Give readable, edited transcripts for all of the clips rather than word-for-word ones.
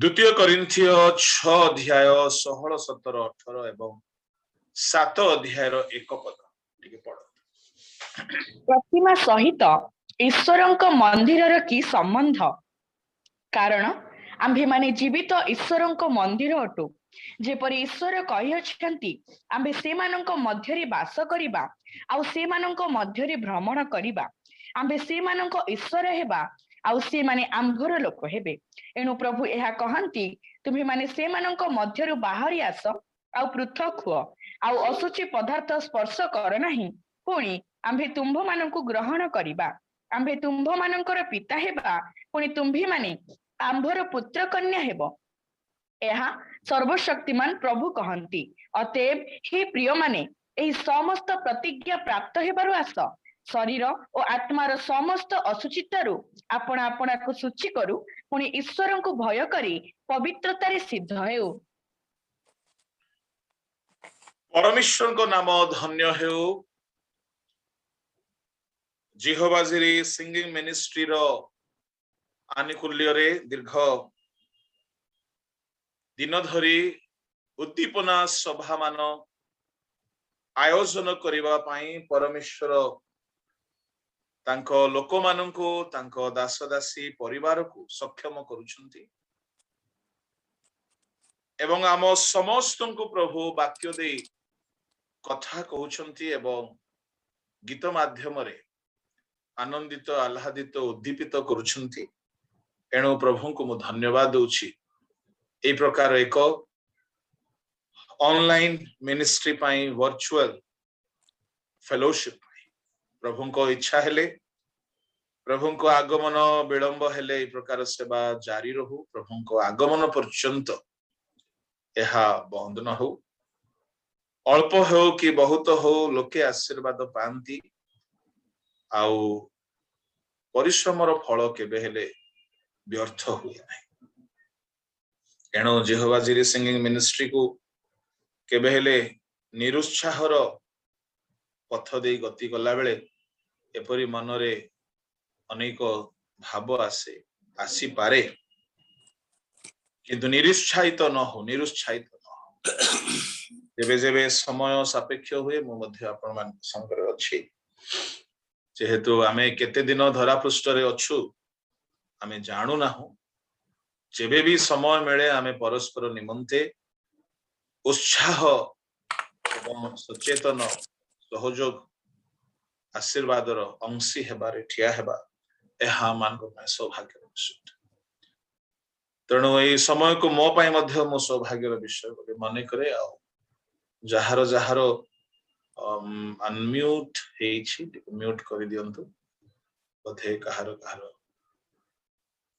द्वितीय करिन्थिय 6 अध्याय 16 17 18 एवं 7 अध्याय 1 पद टिके पढ। प्रतिमा सहित ईश्वरଙ୍କ मंदिरर की संबंध? कारण आम्भे माने जीवित ईश्वरଙ୍କ मंदिर अटु। जेपरि ईश्वर कहिअछन्ति आम्भे सेमानଙ୍କ मध्यरे वास करिबा आउ सेमानଙ୍କ मध्यरे भ्रमण करिबा। आम्भे सेमानଙ୍କ ईश्वर हेबा आउ से माने आम्भर लोक हेबे। एणु प्रभु एहा कहन्ति तुम्हे माने सेमानଙ୍କ मध्यरु बाहरी आस आउ पृथक हुଅ आउ असुचि पदार्थ स्पर्श कर नाही। पुणी आम्भे तुम्भ मानंकु ग्रहण करिबा। आम्भे तुम्भ मानंकर पिता हेबा पुणी तुम्भे माने आम्भर पुत्र कन्या हेब। ଏହା सर्वशक्तिमान प्रभु कहन्ति। अतएव हे प्रिय माने एही समस्त प्रतिज्ञा प्राप्त हेबारु आस। शरीर और आत्मार समस्त असुचितारु आपण आपणाकु सूची करू पुणी ईश्वरंकु भय करी पवित्रतारे सिद्ध हेउ। परमेश्वर को नाम धन्य हेउ। जिहोबाजिरी सिंगिंग मिनिस्ट्री रो आनुकूल्य रे दीर्घ दिन धरी उद्दीपना सभा मान आयोजन करिबा पाई परमेश्वर तांको लोक मानंको तांको दास दासी परिवार को सक्षम करूछंती एवं आम समस्तंको प्रभु वाक्य दे कथा कहउछंती एवं गीत माध्यम रे आनंदित आह्लादित उद्दीपित करूछंती। एणु प्रभु को मु धन्यवाद दूची ए प्रकार एक ऑनलाइन मिनिस्ट्री पाई वर्चुअल फेलोशिप प्रभु को इच्छा हेले प्रभु को आगमन विलंब हेले ए प्रकार सेवा जारी रहू। प्रभु को आगमन पर्यंत यह बंद न हो। अल्प हो कि बहुत हो लोके आशीर्वाद पाती आउ परिश्रमर फल केबे हेले व्यर्थ हुए नहीं। एणु जेहोवा जिरे सिंगिंग मिनिस्ट्री को केबे हेले निरुत्साहर पथ दे गति कला बेले एपरी मनरे अनेक भाव आसे आसी पारे किंतु निरुत्साहित न हो जेबे जेबे समय सापेक्ष हुए मु मध्य आपण मान संकर अछि। जेहेतु आमे केते दिन धरा पृष्ठ रे अछु आमे जानू ना हो। जेबे भी समय मिले आमे परस्पर निमंते उत्साह एवं सचेतन सहयोग आशीर्वादर अंशी हेबारे ठिया हेबा एहा मान को सौभाग्य विषय। तेणु ये समय को मो पाई मध्य मो सौभाग्यर विषय बोली मन करे। आ जहार जहार अनम्यूट हेछि म्यूट कर दियंतु बधे कहार कहार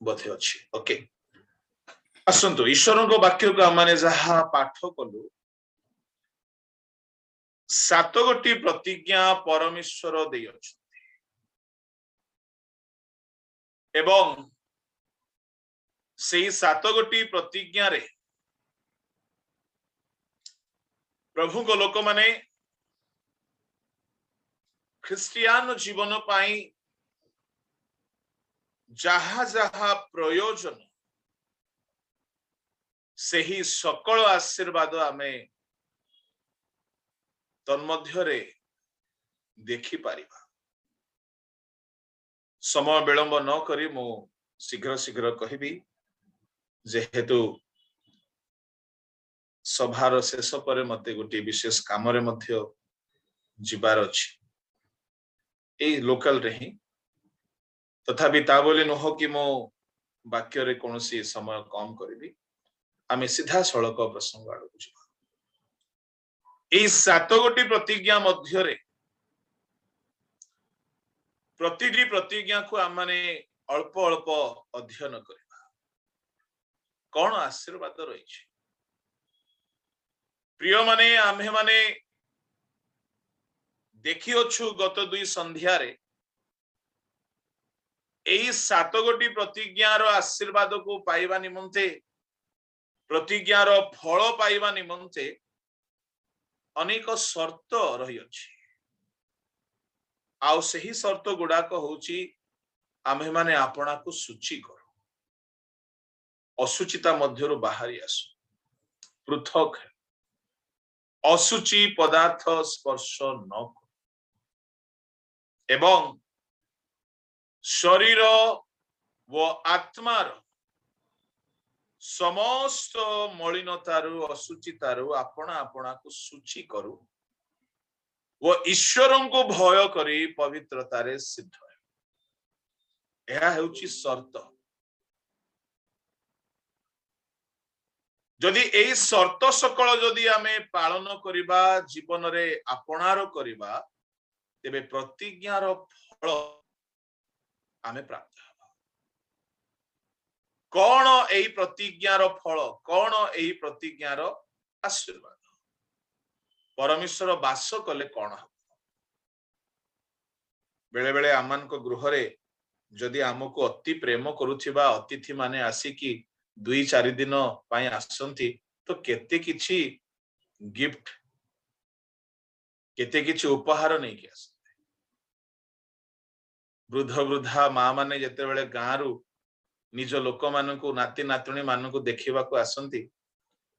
बधे अछि। ओके असंतु ईश्वर को वाक्य को माने जहा पाठ कलु 7 गोटी प्रतिज्ञा परमेश्वर देइ अछंती एवं सेई 7 गोटी प्रतिज्ञा रे प्रभु को लोक माने ख्रिस्टियान जीवन पाई जहा जहा प्रयोजन सेही सकल आशीर्वाद आमे तन्मध्यरे देखि पारिबा। समय विलंब न करी मु शीघ्र शीघ्र कहिबी जेहेतु सभार शेष पर मते गोटे विशेष काम रे मध्य जिबार अछि ए लोकल रे ही। तथापि ता बोली नहो कि मो वाक्य रे कोनोसी समय कम करिबी। आमे सीधा सड़क प्रसंग आडू जिबा। ए 7 गोटी प्रतिज्ञा मध्य रे प्रतिटी प्रतिज्ञा को आम माने अल्प अल्प अध्ययन करिबा कौन आशीर्वाद रही। प्रिय माने आम्हे माने देखि अछु गत 2 संध्या रे एई 7 गोटी प्रतिज्ञार आशीर्वाद को पाइबा निमंते प्रतिज्ञार फल पाइबा निमंते अनेक शर्त रही अछि। आउ सही शर्त गुडाक होउची आम्हे माने आपना को सूची करू। ଅସୁଚିତା ମଧ୍ୟରୁ ବାହାରି ଆସୁ, ପୃଥକ ଅସୁଚି ପଦାର୍ଥ ସ୍ପର୍ଶ ନ କରୁ ଏବଂ ଶରୀର ଓ ଆତ୍ମାର ସମସ୍ତ ମଳିନତାରୁ ଅସୁଚିତାରୁ ଆପଣା ଆପଣାକୁ ସୂଚି କରୁ ଓ ଈଶ୍ୱରଙ୍କୁ ଭୟ କରି ପବିତ୍ରତାରେ ସିଦ୍ଧ ହେଉ। ଏହା ହେଉଛି ସର୍ତ୍ତ। ଯଦି ଏହି ସର୍ତ୍ତ ସକଳ ଯଦି ଆମେ ପାଳନ କରିବା, ଜୀବନରେ ଆପଣାର କରିବା, ତେବେ ପ୍ରତିଜ୍ଞାର ଫଳ ଆମେ ପ୍ରାପ୍ତ ହେବା। କଣ ଏହି ପ୍ରତିଜ୍ଞାର ଫଳ? କଣ ଏହି ପ୍ରତିଜ୍ଞାର ଆଶୀର୍ବାଦ? ପରମେଶ୍ୱର ବାସ କଲେ କଣ ହେବ? ବେଳେ ବେଳେ ଆମମାନଙ୍କ ଗୃହରେ ଯଦି ଆମକୁ ଅତି ପ୍ରେମ କରୁଥିବା ଅତିଥି ମାନେ ଆସିକି 2-4 ଦିନ ପାଇଁ ଆସନ୍ତି, ତ କେତେ କିଛି ଗିଫ୍ଟ, କେତେ କିଛି ଉପହାର ନେଇକି ଆସନ୍ତି। ବୃଦ୍ଧ ବୃଦ୍ଧା ମା ମାନେ ଯେତେବେଳେ ଗାଁରୁ ନିଜ ଲୋକମାନଙ୍କୁ, ନାତି ନାତୁଣୀ ମାନଙ୍କୁ ଦେଖିବାକୁ ଆସନ୍ତି,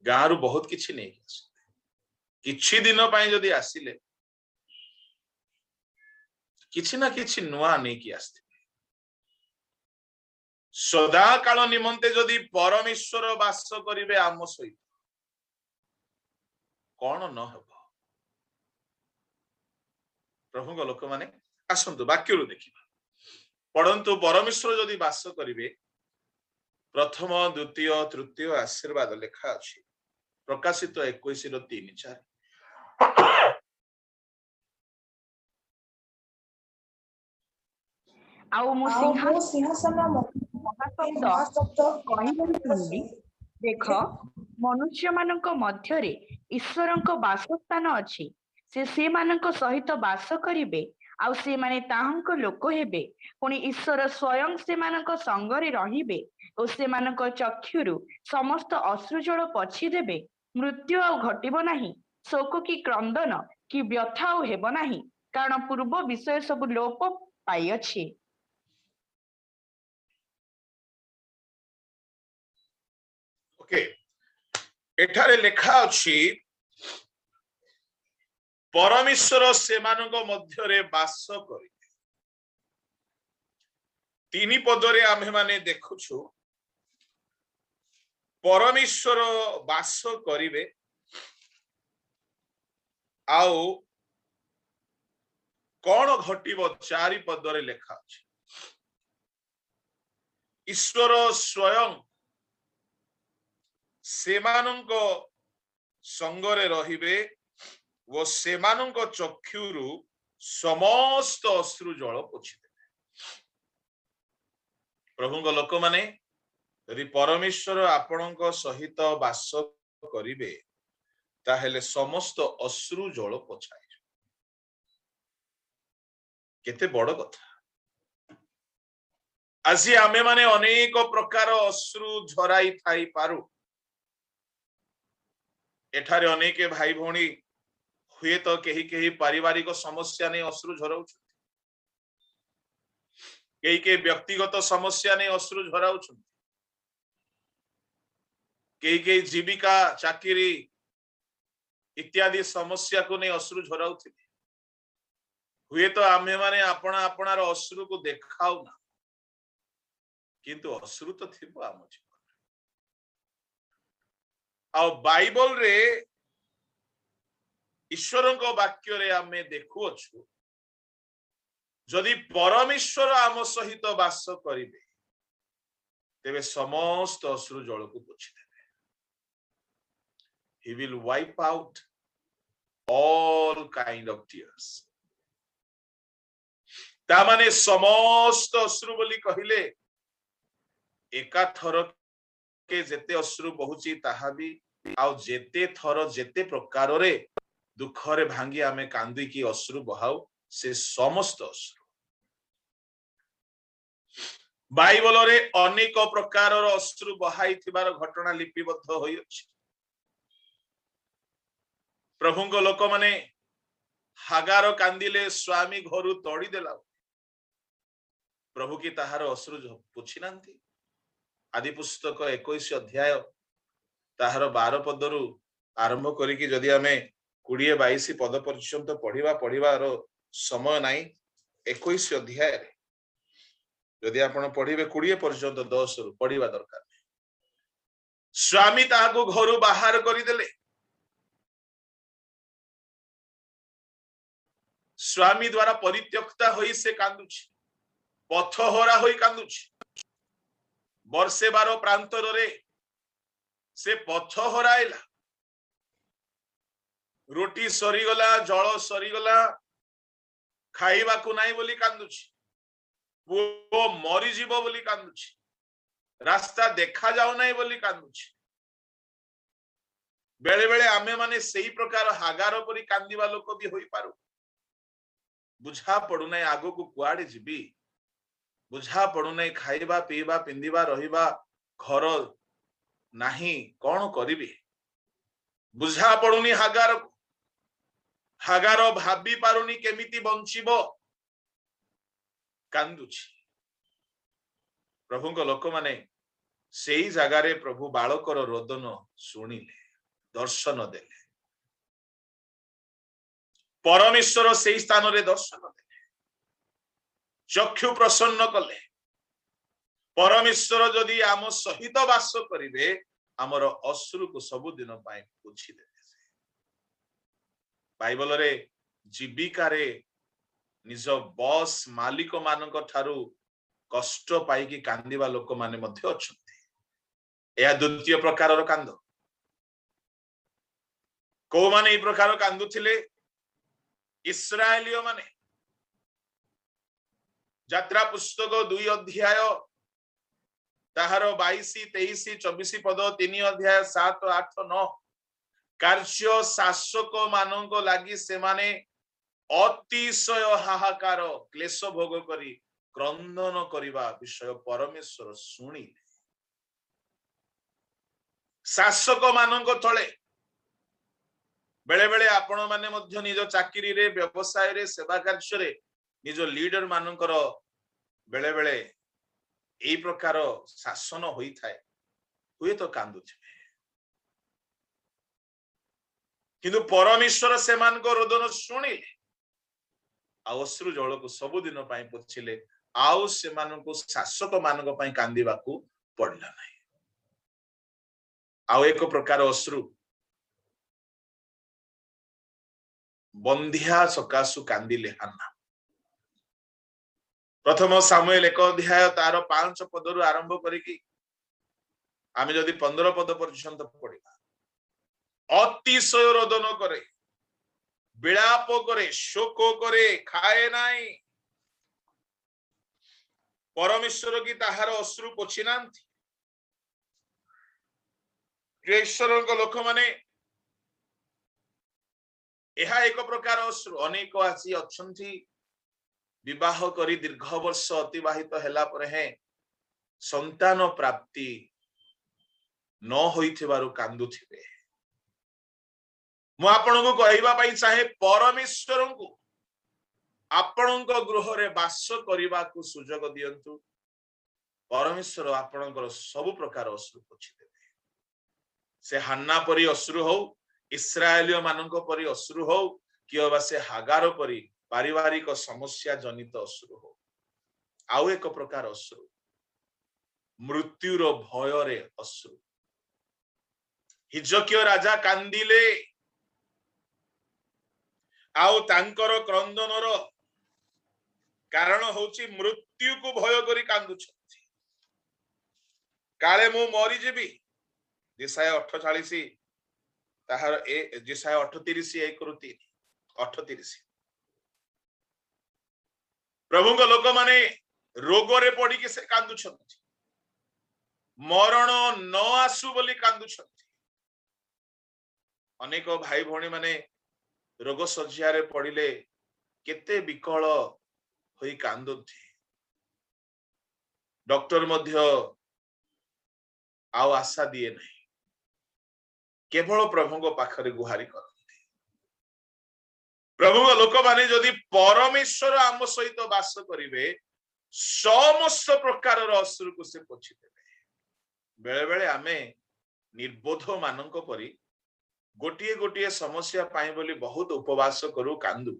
ଗାଁରୁ ବହୁତ କିଛି ନେଇକି ଆସନ୍ତି। କିଛି ଦିନ ପାଇଁ ଯଦି ଆସିଲେ କିଛି ନା କିଛି ନୂଆ ନେଇକି ଆସିଥିଲେ। ସଦା କାଳ ନିମନ୍ତେ ଯଦି ପରମେଶ୍ୱର ବାସ କରିବେ ଆମ ସହିତ, କଣ ନ ହେବ? ପ୍ରଭୁଙ୍କ ଲୋକମାନେ ଆସନ୍ତୁ ବାକ୍ୟରୁ ଦେଖିବା, ପଢନ୍ତୁ। ପରମେଶ୍ୱର ଯଦି ବାସ କରିବେ, ପ୍ରଥମ, ଦ୍ୱିତୀୟ, ତୃତୀୟ ଆଶୀର୍ବାଦ ଲେଖା ଅଛି ପ୍ରକାଶିତ 21:3-4। ଆଉ ମୁଁ ସିଂହାସନ ମହାଶବ୍ଦ କହିବାରେ ଶୁଣିଲି, ଦେଖ, ମନୁଷ୍ୟମାନଙ୍କ ମଧ୍ୟରେ ଈଶ୍ୱରଙ୍କ ବାସସ୍ଥାନ ଅଛି। ସେ ସେମାନଙ୍କ ସହିତ ବାସ କରିବେ, ଆଉ ସେମାନେ ତାହାଙ୍କ ଲୋକ ହେବେ। ପୁଣି ଈଶ୍ୱର ସ୍ୱୟଂ ସେମାନଙ୍କ ସଙ୍ଗରେ ରହିବେ ଓ ସେମାନଙ୍କ ଚକ୍ଷୁରୁ ସମସ୍ତ ଅଶ୍ରୁଜଳ ପୋଛିଦେବେ। ମୃତ୍ୟୁ ଆଉ ଘଟିବ ନାହିଁ, ଶୋକ କି କ୍ରନ୍ଦନ କି ବ୍ୟଥା ଆଉ ହେବ ନାହିଁ, କାରଣ ପୂର୍ବ ବିଷୟ ସବୁ ଲୋପ ପାଇଅଛି। ଓକେ, ଏଠାରେ ଲେଖା ଅଛି ପରମେଶ୍ୱର ସେମାନଙ୍କ ମଧ୍ୟରେ ବାସ କରିବେ। 3 ପଦରେ ଆମ୍ଭେମାନେ ଦେଖୁଛୁ ପରମେଶ୍ୱର ବାସ କରିବେ, ଆଉ କଣ ଘଟିବ 4 ପଦରେ ଲେଖା ଅଛି ଈଶ୍ୱର ସ୍ୱୟଂ ସେମାନଙ୍କ ସଙ୍ଗରେ ରହିବେ ଓ ସେମାନଙ୍କ ଚକ୍ଷୁରୁ ସମସ୍ତ ଅଶ୍ରୁ ଜଳ ପୋଛିଦେବେ। ପ୍ରଭୁଙ୍କ ଲୋକମାନେ, ଯଦି ପରମେଶ୍ୱର ଆପଣଙ୍କ ସହିତ ବାସ କରିବେ, ତାହେଲେ ସମସ୍ତ ଅଶ୍ରୁ ଜଳ ପୋଛାଯିବ। କେତେ ବଡ କଥା! ଆଜି ଆମେମାନେ ଅନେକ ପ୍ରକାର ଅଶ୍ରୁ ଝରାଇ ଥାଇପାରୁ। ଏଠାରେ ଅନେକ ଭାଇ ଭଉଣୀ ହୁଏତ କେହି କେହି ପାରିବାରିକ ସମସ୍ୟା ନେଇ ଅଶ୍ରୁ ଝରାଉଛନ୍ତି, କେହି କେହି ବ୍ୟକ୍ତିଗତ ସମସ୍ୟା ନେଇ ଅଶ୍ରୁ ଝରାଉଛନ୍ତି, କେହି କେହି ଜୀବିକା, ଚାକିରି ଇତ୍ୟାଦି ସମସ୍ୟାକୁ ନେଇ ଅଶ୍ରୁ ଝରାଉଥିବେ। ହୁଏତ ଆମେମାନେ ଆପଣାର ଅଶ୍ରୁକୁ ଦେଖାଉନା, କିନ୍ତୁ ଅଶ୍ରୁ ତ ଥିବ ଆମ ଜୀବନରେ। ଆଉ ବାଇବଲରେ ଈଶ୍ୱରଙ୍କ ବାକ୍ୟରେ ଆମେ ଦେଖୁଅଛୁ, ଯଦି ପରମେଶ୍ୱର ଆମ ସହିତ ବାସ କରିବେ, ତେବେ ସମସ୍ତ ଅଶ୍ରୁ ଜଳକୁ ପୋଛିଦେବେ। He will wipe out all kind of tears. ତା ମାନେ ସମସ୍ତ ଅଶ୍ରୁ ବୋଲି କହିଲେ ଏକାଥର କେ ଯେତେ ଅଶ୍ରୁ ବହୁଛି ତାହା ବି, ଆଉ ଯେତେ ଥର ଯେତେ ପ୍ରକାରରେ ଦୁଃଖରେ ଭାଙ୍ଗି ଆମେ କାନ୍ଦିକି ଅଶ୍ରୁ ବହାଉ, ସେ ସମସ୍ତ ଅଶ୍ରୁ। ବାଇବଲରେ ଅନେକ ପ୍ରକାରର ଅଶ୍ରୁ ବହାଇଥିବାର ଘଟଣା ଲିପିବଦ୍ଧ ହୋଇଅଛି। ପ୍ରଭୁଙ୍କ ଲୋକମାନେ, ହାଗାର କାନ୍ଦିଲେ ସ୍ୱାମୀ ଘରୁ ତଡ଼ିଦେଲା, ପ୍ରଭୁ କି ତାହାର ଅଶ୍ରୁ ପୋଛି ନାହାନ୍ତି? आदि पुस्तक 21 अध्याय ताहार 12 पदरू आरंभ करिकी जदि आमे 20-22 पद पर्यंत पढ़िबार समय नाही 21 अध्याय रे जदि आपण पढ़िबे 20 पर्यंत 10 रु पढ़िबा दरकार। स्वामी ताहाको घरु बाहर करिदेले, स्वामी द्वारा परित्यक्ता होई से कांदुछि, पथहरा होई कांदुछि। वर्षे 12 प्रांतर रे से पथ हराइला, रोटी सरीगला, जल सरीगला, खाइबा को नाही बोली कांदुछि, वो मरी जीव बोली कांदुछि, रास्ता देखा जाऊ नाही बोली कांदुछि। बेले बेले आमे माने सेही प्रकार हागार परी कांदिबा लोक भी होई पारू। बुझा पड़ू नाही आगो को कुआडे जिबी, बुझा पड़ू नाही खाइबा पीबा पिंदिबा रहिबा घर नाही कौन करिबी, बुझा पड़ुनी हागार को। हागार भाबी पारुनी केमिति बंचिबो, कांदुछि। प्रभु को लोक माने सेही जगारे प्रभु बालकर रोदन शुणिले, दर्शन देले। परमेश्वर सेही स्थान रे दर्शन देले, चक्षु प्रसन्न कले। परमेश्वर जदि आम सहित वास करिवे, आमर अश्रु को सब दिन पाए पोछि देबे। बाइबल रे जीविका रे निज बॉस मालिक मानक ठारू कष्ट पाइकी कांदिबा लोक माने मध्ये अछंती। या द्वितीय प्रकार कांद। को माने ई प्रकार कांदुथिले? इस्राएलियो माने। यात्रा पुस्तक 2 अध्याय ताहार 22, 23, 24 पद, 3 अध्याय 7, 8, 9 कार्य शासक मानक लागि से माने अतिशय हाहाकार क्लेश भोग करी क्रंदन करिबा विषय परमेश्वर शुणिले। शासक मानक तळे बेले बेले आपण माने मध्य निज चाकरी रे, व्यवसाय रे, सेवा कार्य रे निज लीडर मानकर बेले बेले एई प्रकार शासन होई थाए, हुए तो कांदुथिबे। किंतु परमेश्वर से मान को रोदन शुणिले, अश्रु जल को सब दिन पाई पोछिले, आउ से मान को शासक मानक पाई कांदिबा को पड़ला नाही। आउ एक प्रकार अश्रु बंधिया सकासु कांदिले हान्ना। प्रथम सामुएल 1 अध्याय तार 5 पदरु आरंभ करिकी आमे जदि 15 पद पर्यंत पढ़िबा, अतिशय रोदन करे, विलाप करे, शोक करे, खाए नाही। परमेश्वर की ताहार अश्रु पोछि नांती। ईश्वर को लोक माने एहा एक प्रकार अश्रु। अनेक आसी अछंती विवाह करी दीर्घ वर्ष अतिबाहित हैला परे है संतान प्राप्ति न होइथिबारु कांदुथिबे। मु आपनको कहइबा पई चाहे, परमेश्वर को आपणक गृह रे वास करिबा को सुजोग दियंतु। परमेश्वर आपणकर सब प्रकार अश्रु पोछि देबे। से हान्ना परी अश्रु हो, इस्राएलियो मानक परी अश्रु हो, किबा से हागार परी पारिवारिक समस्या जनित अश्रु हो। आउ एक प्रकार अश्रु मृत्युर भय रे अश्रु। हिजकिया राजा कांदिले, आउ तांकर क्रंदनर कारण होची मृत्यु को भय करी कांदुछंती। काले मु मरी जेबी। जेसाया 48 ताहार जेसाया 38 1 रु 3 38। प्रभु को लोक माने रोग रे पड़ी के से कांदुछंती, मरण न आसु बोली कांदुछंती। अनेक भाई भौणी माने रोग सज्जा रे पड़िले केते विकल होई कांदुथि। डॉक्टर मध्य आउ आशा दिए नहीं, केवल प्रभु को पाखरे गुहारी करती। प्रभु को लोक माने जदि परमेश्वर आम सहित वास करिवे, समस्त प्रकार अश्रु को से पोछि देबे। बेले बेले आमे निर्बोध मानक परी गोटिए गोटिए समस्या पाई बोली बहुत उपवास करू कांदू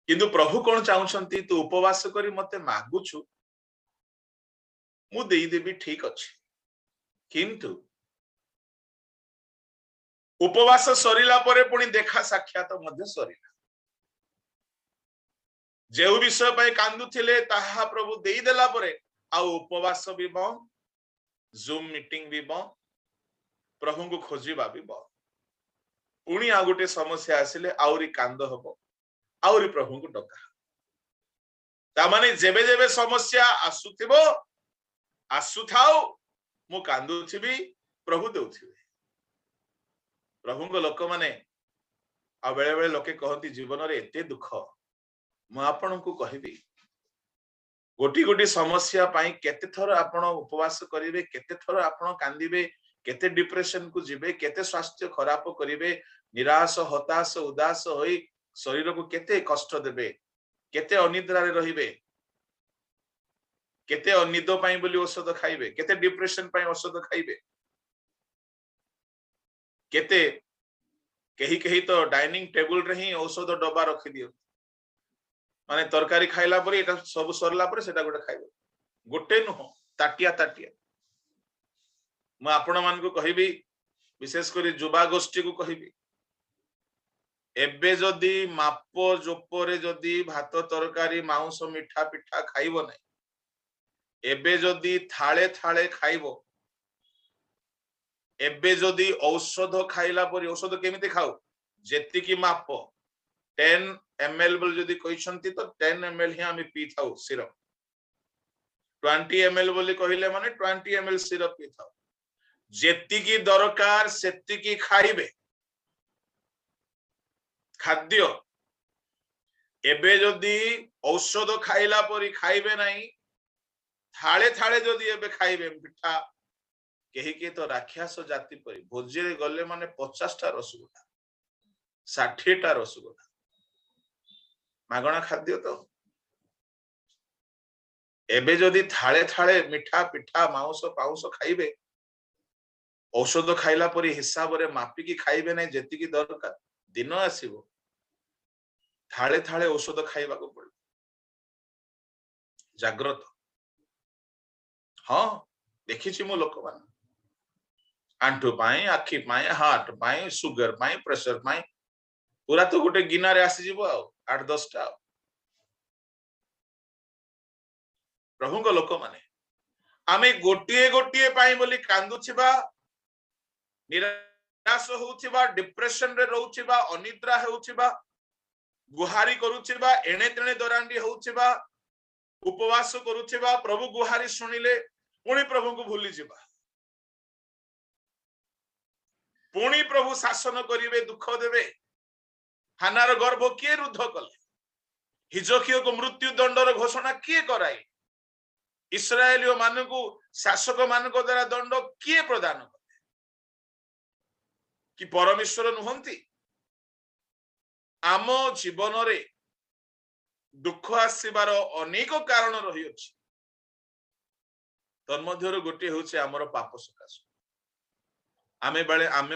किंतु प्रभु कौन चाहूछंती तू उपवास करी मते मागुछु मु देई देबी ठीक अछि किंतु उपवास सरिला परे पुणी देखा साक्षात मध्य सरिला जेउ विषय पाई कांदु थिले ताहा प्रभु देई देला परे आ उपवास भी बंद जूम मीटिंग भी बंद प्रभु को खोजिबा भी बंद पुणी आ गोटे समस्या आसिले आउरी कांद हबो आउरी प्रभु को डका ता माने जेबे जेबे समस्या आसुथिबो आसुथाओ मु कांदु थिबी प्रभु देउथिबे प्रभु को लोक माने आ बेले बेले लोके कहती जीवन रे एते दुख मु आपन को कहिबी गोटी गोटी समस्या पाई केते थर आपण उपवास करिवे केते थर आपण कांदिबे केते डिप्रेशन को जिबे केते स्वास्थ्य खराब करिवे निराश हताश उदास होई शरीर को केते कष्ट देबे केते अनिद्रा रे रहिबे केते अनिद पाई बोली औषध खाइबे केते डिप्रेशन पाई औषध खाइबे केते कहीं कहीं तो डाइनिंग टेबल रे ही औषध डब्बा रखि दियो माने तरकारी खाइला परे एटा सब सरला परे सेटा गोटे खाइबे गोटे नुह ताटिया ताटिया मु आपण मान को कहिबी विशेष करी युवा गोष्ठी को कहिबी एबे जदी माप जोपरे जदी भात तरकारी मांस मिठा पिठा खाइबो नै एबे जदी थाळे थाळे खाइबो एबे जदी औषध खाइला परे औषध केमिति खाऊ जेति की माप 10 ml बोल जदी कहिसंती तो 10 ml ही आमी पी थाऊ सिरप 20 ml बोली कहिले माने 20 ml सिरप पी थाऊ जेति की दरकार सेति की खाइबे खाद्य एबे जदी औषध खाइला परी खाइबे नाही थाळे थाळे जदी एबे खाइबे पिठा केही के तो राक्षस जाति परी भोजी रे गले माने 50 टा रसगुल्ला 60 टा रसगुल्ला मागणा खाद्य तो एबे जदी थाळे थाळे मिठा पिठा मांस पाउस खाइबे औषध खाइला परी हिसाब रे मापी की खाइबे नै जेति की दरकार दिन आसीबो थाळे थाळे औषध खाइबा को पड़े जाग्रत हाँ देखिछि मो लोक मान आंठू पाई आखी पाई हार्ट पाई सुगर पाई प्रेशर पाई पूरा तो गोटे गिना रे आसी जीवो आ 8-10 टा प्रभु को लोक माने आमे गोटिए गोटिए पाई बोली कांदुछिबा निराश होउछिबा डिप्रेशन रे रहउछिबा अनिद्रा होउछिबा गुहारी करूछिबा एणे तेणे दरांडी होउछिबा उपवास करूछिबा प्रभु गुहारी सुनिले पुणी प्रभु को भूली जिबा पुणी प्रभु शासन करिवे दुख देवे हानार गर्भ किए रुद्ध कले हिजकियो को मृत्यु दंडर घोषणा किए कराई इस्राएलियो मानकु शासक मानक द्वारा दंड किए प्रदान कले कि परमेश्वर नुहंती आम जीवन रे दुख आसीबार अनेक कारण रही अछि तन्मध्यरो गोटे होचे हमर पाप सकाश आमे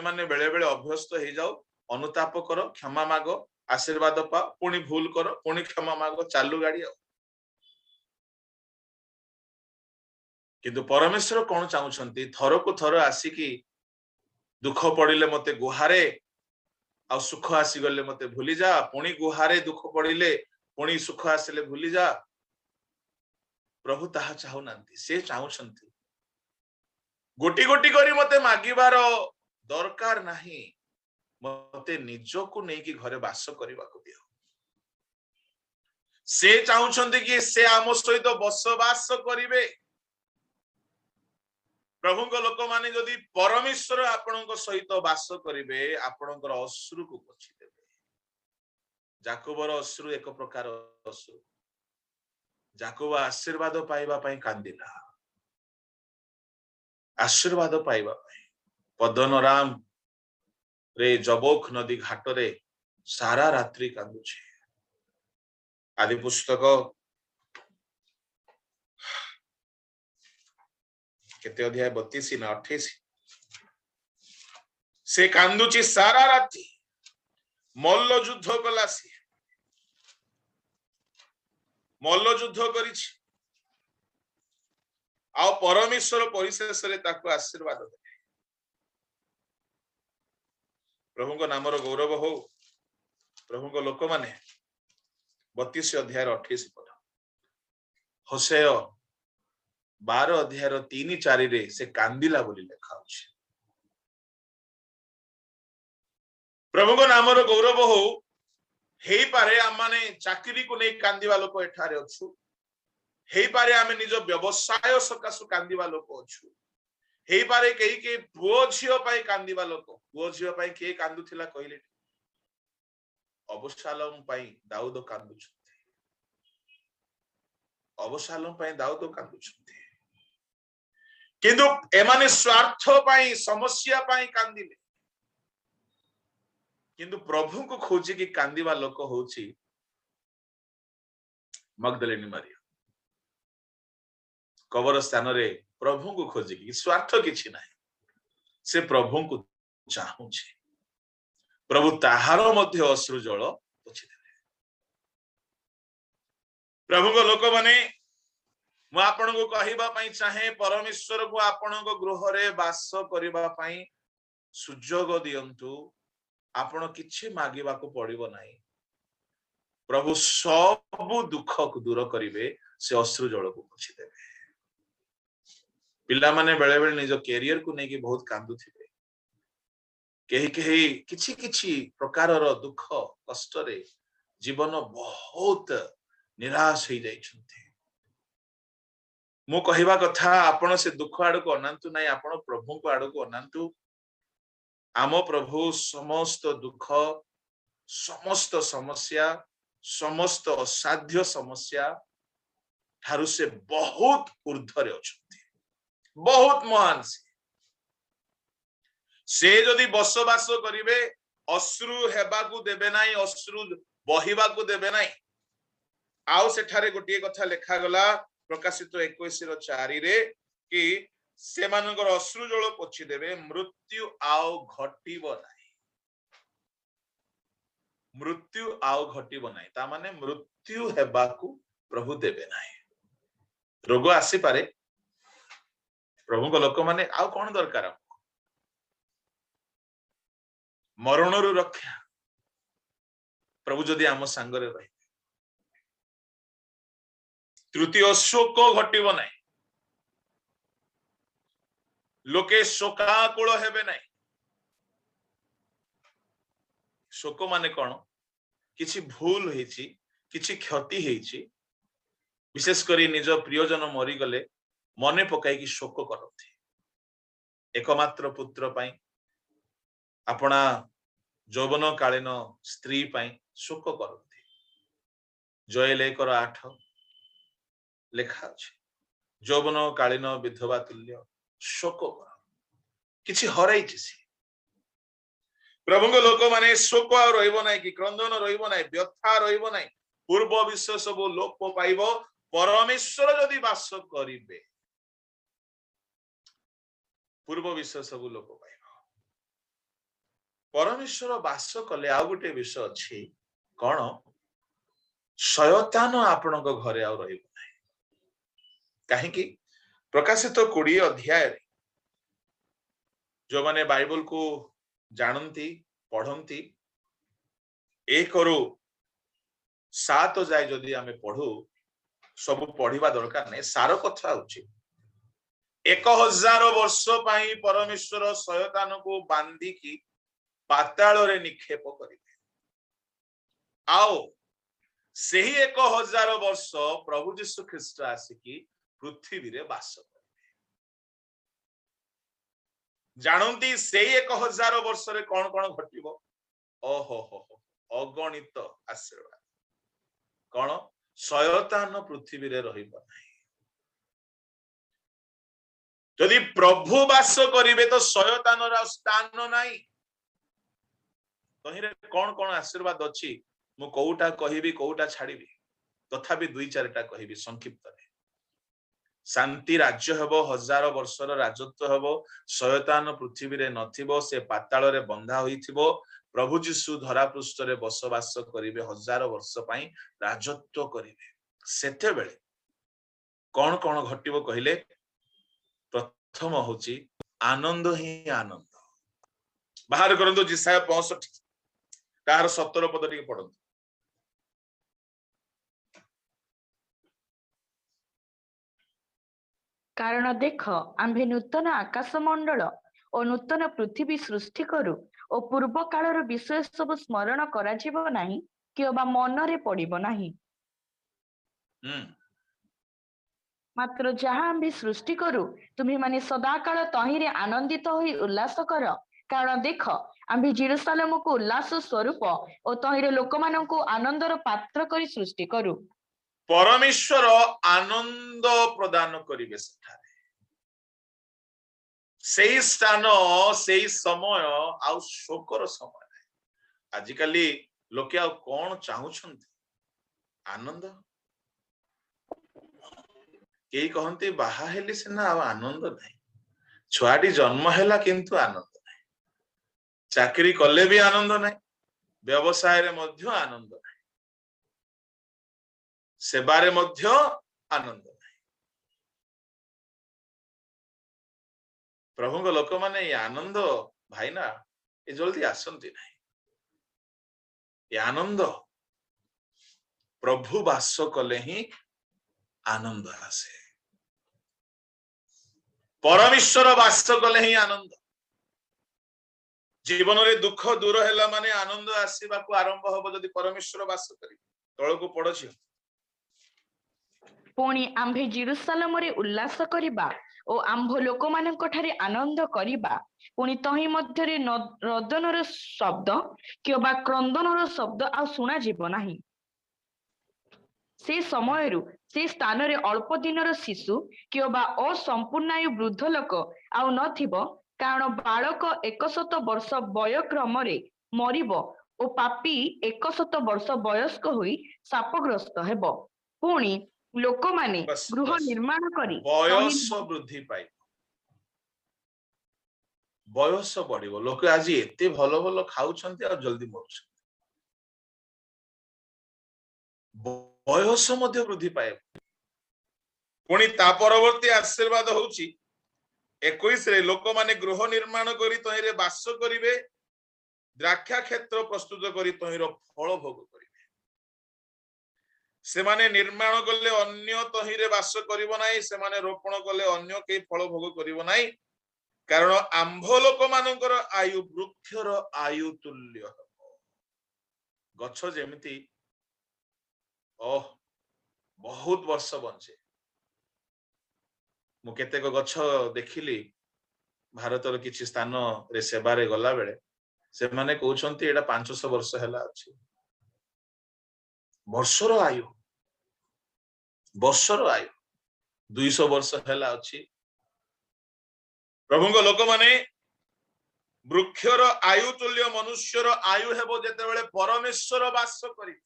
माने बेले बेले अभ्यस्त हो जाओ अनुताप करो क्षमा मागो आशीर्वाद पा पुणी भूल करो पुणी क्षमा मागो चालू गाड़ी आओ किंतु परमेश्वर कौन चाहूछंती थर को थर आसिकी दुख पड़िले मते गुहारे आ सुख आसी गले मते भूली जा पुणी गुहारे दुख पड़िले पुणी सुख आसिले भूली जा प्रभु ताहा चाहू नांती से चाहूछंती गोटी गोटी करी मते मागिबार दरकार नाही मते निजको नै कि घरे वास करबा को दियो से चाहूछंती कि से आम सहित बसवास करिवे प्रभु को लोक माने जदी परमेश्वर आपनक सहित वास करिवे आपनकर अश्रु को पोछि देबे जाकोबर अश्रु एक प्रकार अश्रु जाकोब आशीर्वाद पाइबा पई कांदिला आशीर्वाद पाइबा पई पद्मनाराम रे जबोक नदी घाट रे सारा रात्रि कांदुछे आदि पुस्तक केते अध्याय 32 ना 28 से कांदुची सारा राति मल्ल युद्ध कला सी मल्ल युद्ध करिछि आ परमेश्वर परिशेष रे ताको आशीर्वाद दे प्रभु को नामर गौरव हो प्रभु को लोक माने 32 अध्याय 28 पद होसेय 12 अध्याय 3-4 रे से कांदिला बोली लिखा होछि प्रभु को नामर गौरव हो हेई पारे आमाने चाकरी को नै कांदिवा लोक एठारे अछु हेई पारे आमे निज व्यवसाय सकासु कांदिवा लोक अछु हेई पारे केही के पुओ झियो पाई कांदिवा लोक पुओ झियो पाई के कांदुथिला कहिले अबशालोम पाई दाऊद कांदुछथि अबशालोम पाई दाऊद कांदुछथि किंतु एमाने स्वार्थ पाई समस्या पाई कांदिले किंतु प्रभु को खोजी कि कांदिवा लोक होछि मगदलिनी मारिया कबर स्थान रे प्रभु को खोजी कि स्वार्थ किछि नाही से प्रभु को चाहुछि प्रभु ताहार मध्य अश्रु जल पोछि देले प्रभु को लोक माने मु आपन को कहिबा पई चाहे परमेश्वर को आपन को गृह रे वास करिबा पई सुजोग दियंतु आपण किछि मागिबा को पड़िबो नाही प्रभु सब दुख को दूर करिवे से अश्रु जल को पोछि देबे पिला माने बेले बेले निज कैरियर को नै कि बहुत कांदु थिबे केही केही किछि किछि प्रकार रो दुख कष्ट रे जीवन बहुत निराश हो जाइछन्ते मु कहिबा कथा आपण से दुख आड़ को अनंतु नाही आपण प्रभु को आड़ को अनंतु आम प्रभु समस्त दुख समस्त समस्या समस्त असाध्य समस्या ठारू से बहुत ऊर्ध्वरे अछंती बहुत महान से जदि बसवास करिवे अश्रु हेबा को देबे नाही अश्रु बहिबा को देबे नाही आउ सेठारे गोटिए कथा लेखा गला प्रकाशित 21:4 रे कि से मानकर अश्रु जल पोछि देबे मृत्यु आउ घटिबो नाही मृत्यु आउ घटिबो नाही ता माने मृत्यु हेबा को प्रभु देबे नाही रोग आसी पारे प्रभु को लोक माने आउ कोन दरकार मरणरु रक्षा प्रभु जदि आम सांगरे रही तृतीय शोक घटिबो नाही लोके शोकाकुल हेबे नाही शोक माने कोन किछि भूल हेछि किछि क्षति हेछि विशेष करी निज प्रियजन मरी गले मने पकाई कि शोक करथि एकमात्र पुत्र पाई अपना यौवन कालीन स्त्री पाई शोक करथि जयल 1:8 लेखा अछि यौवन कालीन विधवा तुल्य शोक कर किछि हराइछि से प्रभु को लोक माने शोक आ रहइबो नाही कि क्रंदन रहइबो नाही व्यथा रहइबो नाही पूर्व विश्व सब लोप पाइबो परमेश्वर जदि वास करिवे पूर्व विश्व सब लोप पाइबो परमेश्वर वास कले आ गोटे विषय अछि कोन शयतान आपणक घरे आ रहइबो नाही काहे कि प्रकाशित 20 अध्याय रे जो माने बाइबल को जानती पढ़ती 1 ରୁ 7 जाए जदि आमे पढ़ू सब पढ़िबा दरकार नै सार कथा होछि 1000 वर्ष पाई परमेश्वर शयतान को बांधी की पाताल रे निक्षेप करिवे आओ सही 1000 वर्ष प्रभु यीशु ख्रीष्ट आसिकी पृथ्वी रे वास करिवे जानती सही 1000 वर्ष रे कोन कोन घटिबो ओहो हो अगणित आशीर्वाद कोन शयतान पृथ्वी रे रहिबो नाही यदि प्रभु वास करिवे तो शयतान रा स्थान नाही तहिरे कोन कोन आशीर्वाद अछि मु कोउटा कहिबी कोउटा छाड़ीबी तथापि 2-4टा कहिबी संक्षिप्त रे शांति राज्य हेबो, 1000 वर्षर राजत्व हेबो, शयतान पृथ्वी रे नथिबो, से पाताल रे बंधा होइथिबो, प्रभु जीशु धरा पृष्ठ रे बसवास करिवे, 1000 वर्ष पई राजत्व करिवे। सेते बेले कोन कोन घटिबो कहिले, प्रथम होची आनंद ही आनंद। बाहर करंदो जिसाया 65 तार 17 पद टिके पढंतु। कारण देख आम्भे नूतन आकाशमंडल और नूतन पृथ्वी सृष्टि करू और पूर्व कालर विषय सब स्मरण कराजिबो नाही कि अबा मनरे पड़िबो नाही। मात्र जहाँ आम्भे सृष्टि करू तुम्हें माने सदाकाल तहिरे आनंदित होई उल्लास कर। कारण देख आम्भे जेरूशलेम को उल्लास स्वरूप और तहिरे लोकमानंकु आनंदर पात्र करी सृष्टि करू। परमेश्वर आनंद प्रदान करिवे सेठारे, सेही स्थान सेही समय आउ शोकर समय नाही। आजिकाली लोके आ कोन चाहुछंती? आनंद। केही कहंती बाहा हेली सिना आ आनंद नाही, छुआटी जन्म हेला किंतु आनंद नाही, चाकरी कले भी आनंद नाही, व्यवसाय रे मध्य आनंद नाही, सेवारे मध्य आनंद नाही। प्रभु लोक माने ये आनंद भाई ना ये जल्दी आसंती नहीं। ये आनंद प्रभु वास कले ही आनंद आसे, परमेश्वर वास कले ही आनंद। जीवन रे दुख दूर हैला माने आनंद आसीबा को आरंभ होबो जदि परमेश्वर वास करी। तळको पडछि पुणी आम्भे जेरूशलेम रे उल्लास करिबा ओ आम्भ लोकमानंक ठारे आनंद करिबा। पुणी तही मध्यरे रदनर शब्द किबा क्रंदनर शब्द आ सुना जीव नाही। से समयरु से स्थान रे अल्प दिनर शिशु किबा असंपूर्णायु वृद्ध लोक आउ नथिबो। कारण बालक 100 वर्ष वयोक्रम रे मरिबो ओ पापी 100 वर्ष वयस्क होई शापग्रस्त हेबो। पुणी लोक माने बस गृह बस निर्माण करी बयस वृद्धि पाई, बयस बढ़िबो। लोक आज एते भलो भलो खाउछंती आ जल्दी मरुछंती, बयस मध्य वृद्धि पाए। पुणी ता परवर्ती आशीर्वाद होउची 21 रे लोक माने गृह निर्माण करी तहिरे वास करिवे, द्राक्षा क्षेत्र प्रस्तुत करी तहिर फल भोग करिवे। से माने निर्माण कले अन्य तहिरे वास करिवो नाही, से माने रोपण कले अन्य के फल भोग करिवो नाही। कारण आंभ लोक मानकर आयु वृक्षर आयु तुल्य हेबो। गछ जेमिति बहुत वर्ष बंचे। मु केतेक गछ देखिली भारतर किछि स्थान रे सेवारे गला बेले से माने कहउछंती एटा 500 वर्ष हैला अछि। वर्षर आयु 200 वर्ष हैला अछि। प्रभुଙ୍କ लोक माने वृक्षर आयु तुल्य मनुष्यर आयु हेबो जेतेबेले परमेश्वर वास करी।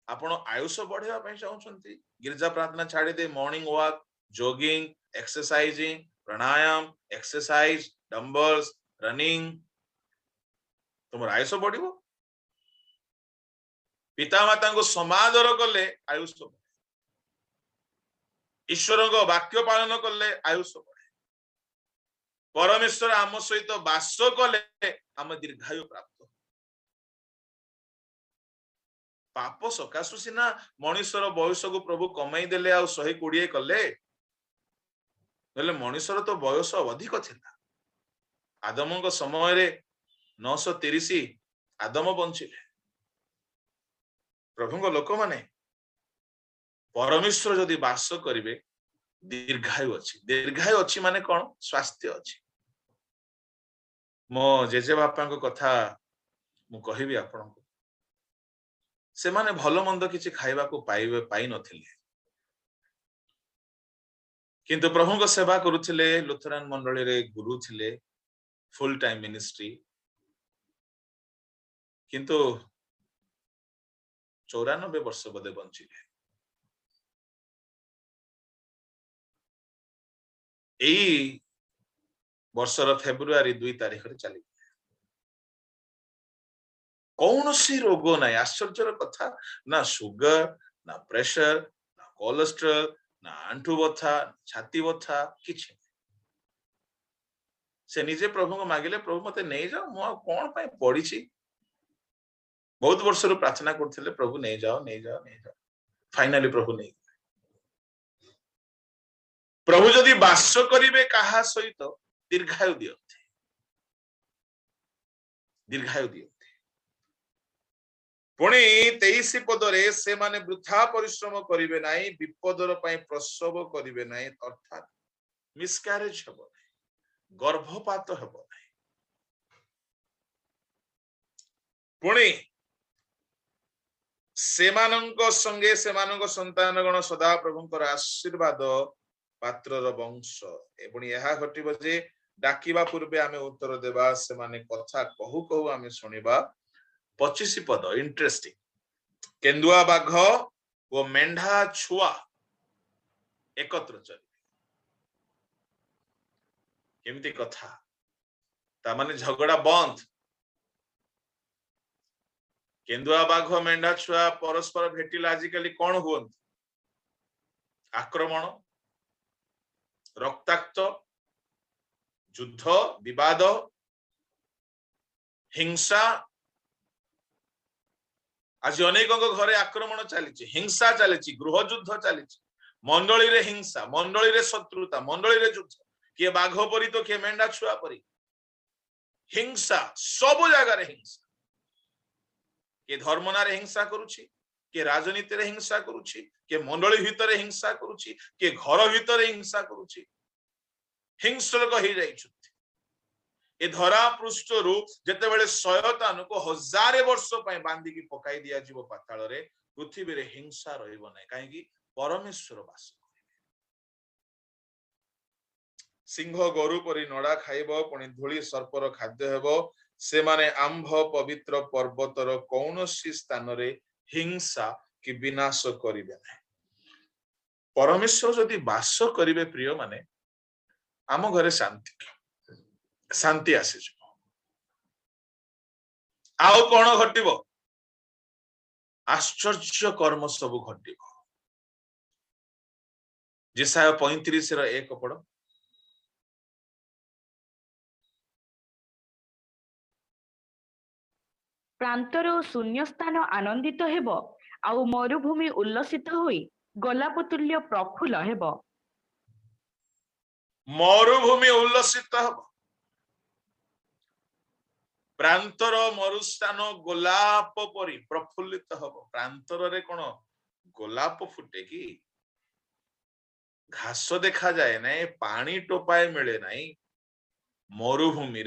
आपण आयुष बढ़ेवा पई चाहुछंती, गिरजा प्रार्थना छाड़ी दे मॉर्निंग वॉक, जॉगिंग, एक्सरसाइजिंग, प्राणायाम, एक्सरसाइज, डंबल्स, रनिंग, तुम आयुष बढ़िबो। पिता माता को समादर कले आयुष बढ़े, ईश्वर को वाक्य पालन कले आयुष बढ़े, परमेश्वर आम सहित वास कले आम दीर्घायु प्राप्त। पाप सकाशु सिना मनुष्यर बयस को प्रभु कमाई देले आ 120 कले, नले मनुष्यर तो बयस अधिक थिला। आदम को समय रे 930 आदम बंचिले। प्रभु को लोक माने परमेश्वर जदि वास करिवे दीर्घायु अछि। दीर्घायु अछि माने कोन? स्वास्थ्य अछि। मो जेजे बापा को कथा मु कहिबी आपन को, से माने भलो मंद किछि खाइबा को पाई नथिले, किंतु प्रभु को सेवा करुथिले। लुथरान मंडली रे गुरु थिले, फुल टाइम मिनिस्ट्री, किंतु 94 वर्ष बदे बंचिले। एई वर्षर फेब्रुआरी 2 तारिख रे चली कौन सी रोग ना आश्चर्यर कथा ना सुगर ना प्रेशर ना कोलेस्ट्रॉल ना आंठू बथा छाती बथा किछि से निजे प्रभु को मागिले प्रभु मते नहीं जाओ मु कौन पाई पड़ी छी बहुत वर्ष रो प्रार्थना करथिले प्रभु नहीं जाओ नहीं जाओ नहीं जाओ फाइनली प्रभु नहीं प्रभु जदि वास करिवे कहा सहित दीर्घायु दियंते दीर्घायु दियंते पुणी 23 पदरे से माने वृथा परिश्रम करिवे नाही विपदर पई प्रसव करिवे नाही अर्थात मिसकैरेज हेबो नाही गर्भपात हेबो नाही पुणी सेमानंक संगे सेमानंक संतान गण सदा प्रभुंकर आशीर्वाद पात्रर वंश एवं यह घटिबो जे डाकिबा पूर्वे आमे उत्तर देबा से माने कथा कहू कहू आमे सुनिबा 25 पद इंटरेस्टिंग केंदुआ बाघ वो मेंढा छुआ एकत्र चलिए केमती कथा ता माने झगड़ा बंद केंदुआ बाघ मेंढा छुआ परस्पर भेटिले आजिकली कौन हुअंत आक्रमण रक्ताक्त युद्ध विवाद हिंसा आज अनेक घरे आक्रमण चली हिंसा चली गृह युद्ध चली मंडली रे हिंसा मंडली रे शत्रुता मंडली रे युद्ध किए बाघ परी तो किए मेंढा छुआ परी हिंसा सब जगह हिंसा किए धर्म ना रे हिंसा करुछि किए राजनीति रे हिंसा करुछि किए मंडली भितर हिंसा करुछि किए घर भितर हिंसा करुछि हिंसक हो जाइछुति ए धरा पृष्ठ रु जेतेबेले शयतान को हजार वर्ष पय बांधी की पकाई दिया जीव पाताल रे पृथ्वी रे हिंसा रहइबो नै काहे कि परमेश्वर वास करिवे सिंह गरु परि नडा खाइबो पुनी धूली सर्पर खाद्य हेबो से माने आंभ पवित्र पर्वतर कौनसी स्थान रे हिंसा कि विनाश करिवे नै परमेश्वर जदि वास करिवे प्रिय माने आम घरे शांति शांति आसी आउ कौन घटिबो आश्चर्य कर्म सब घटिबो जेसाया 35 रो 1 पढ़ प्रांतर ओ शून्य स्थान आनंदित हेबो आउ मरुभूमि उल्लसित होई गोलाप तुल्य प्रफुल्ल हेबो मरुभूमि उल्लसित हेबो प्रांतर मरुस्थान गोलाप परी प्रफुल्लित हेबो प्रांतर रे कोन गोलाप फुटे की घास देखा जाए नहीं पानी टोपाए मिले नहीं मरुभूमि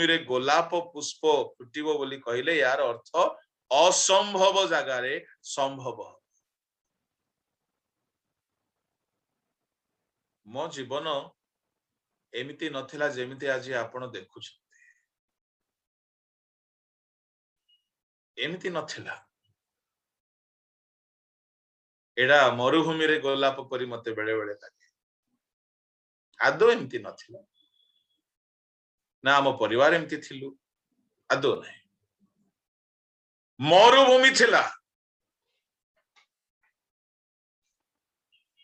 रे गोलाप पुष्प फुटिबो बोली कहले यार अर्थ असंभव जगह रे संभव मो जीवन एमिति नथिला जेमिति आज आपण देखुछ एमिति नथिला एडा मरुभूमि रे गोलाप परी मते बेले बेले लागे आदो एमिति नथिला ना हम परिवार एमिति थिलु आदो नै मरुभूमि थिला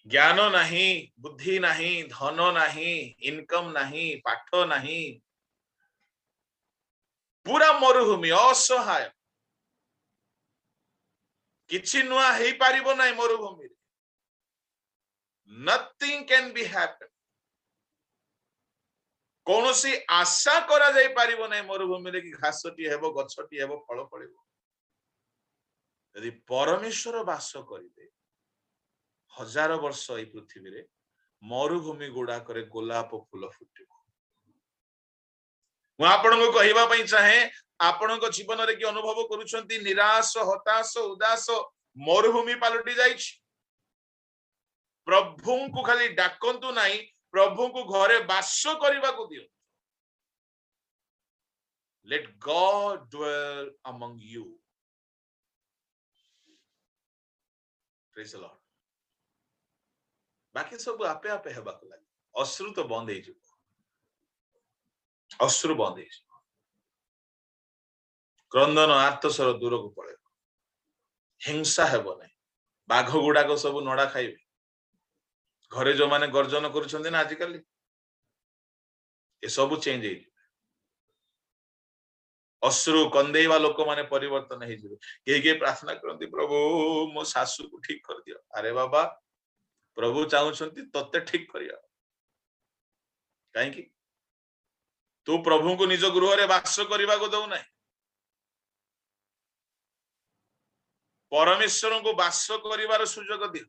ज्ञान नहीं बुद्धि नहीं धन नहीं इनकम नहीं पाठ नहीं पूरा मरुभूमि असहाय किछि नुआ हेई पारिबो नै मरुभूमि नथिंग कैन बी हैपन कौनसी आशा करा जाई पारिबो नै मरुभूमि रे कि घासटी हेबो गछटी हेबो फल फळिबो यदि परमेश्वर वास करिवे हजार वर्ष ए पृथ्वी रे मरुभूमि गुडा करे गोलाप फूल फुटिबो मु आपनको कहिबा पई चाहे आपनको जीवन रे कि अनुभव करूछंती निराश हताश उदास मरुभूमि पालटी जाइछि प्रभु को खाली डाकंतु नाही प्रभु को घरे वास करबा को दियो let God dwell among you praise the Lord बाकी सब आपे आपे हेबाक लागे अश्रु तो बंद हो अश्रु बंद हो क्रंदन आर्तस्वर दूर को पड़े हिंसा हेब ना बाघ गुड़ाक सब नड़ा खाइबे घरे जो माने गर्जन करुछंती ना आजिकल ये सब चेंज हो अश्रु कंदेवा लोक माने परिवर्तन हो किए प्रार्थना करती प्रभु मो सासू को ठीक कर दियो अरे बाबा प्रभु चाहूछंती तते ठीक करिया कहीं तू प्रभु को निज गृह रे वास करबा को दउ नाही परमेश्वर को वास करिवार सुजोग दियो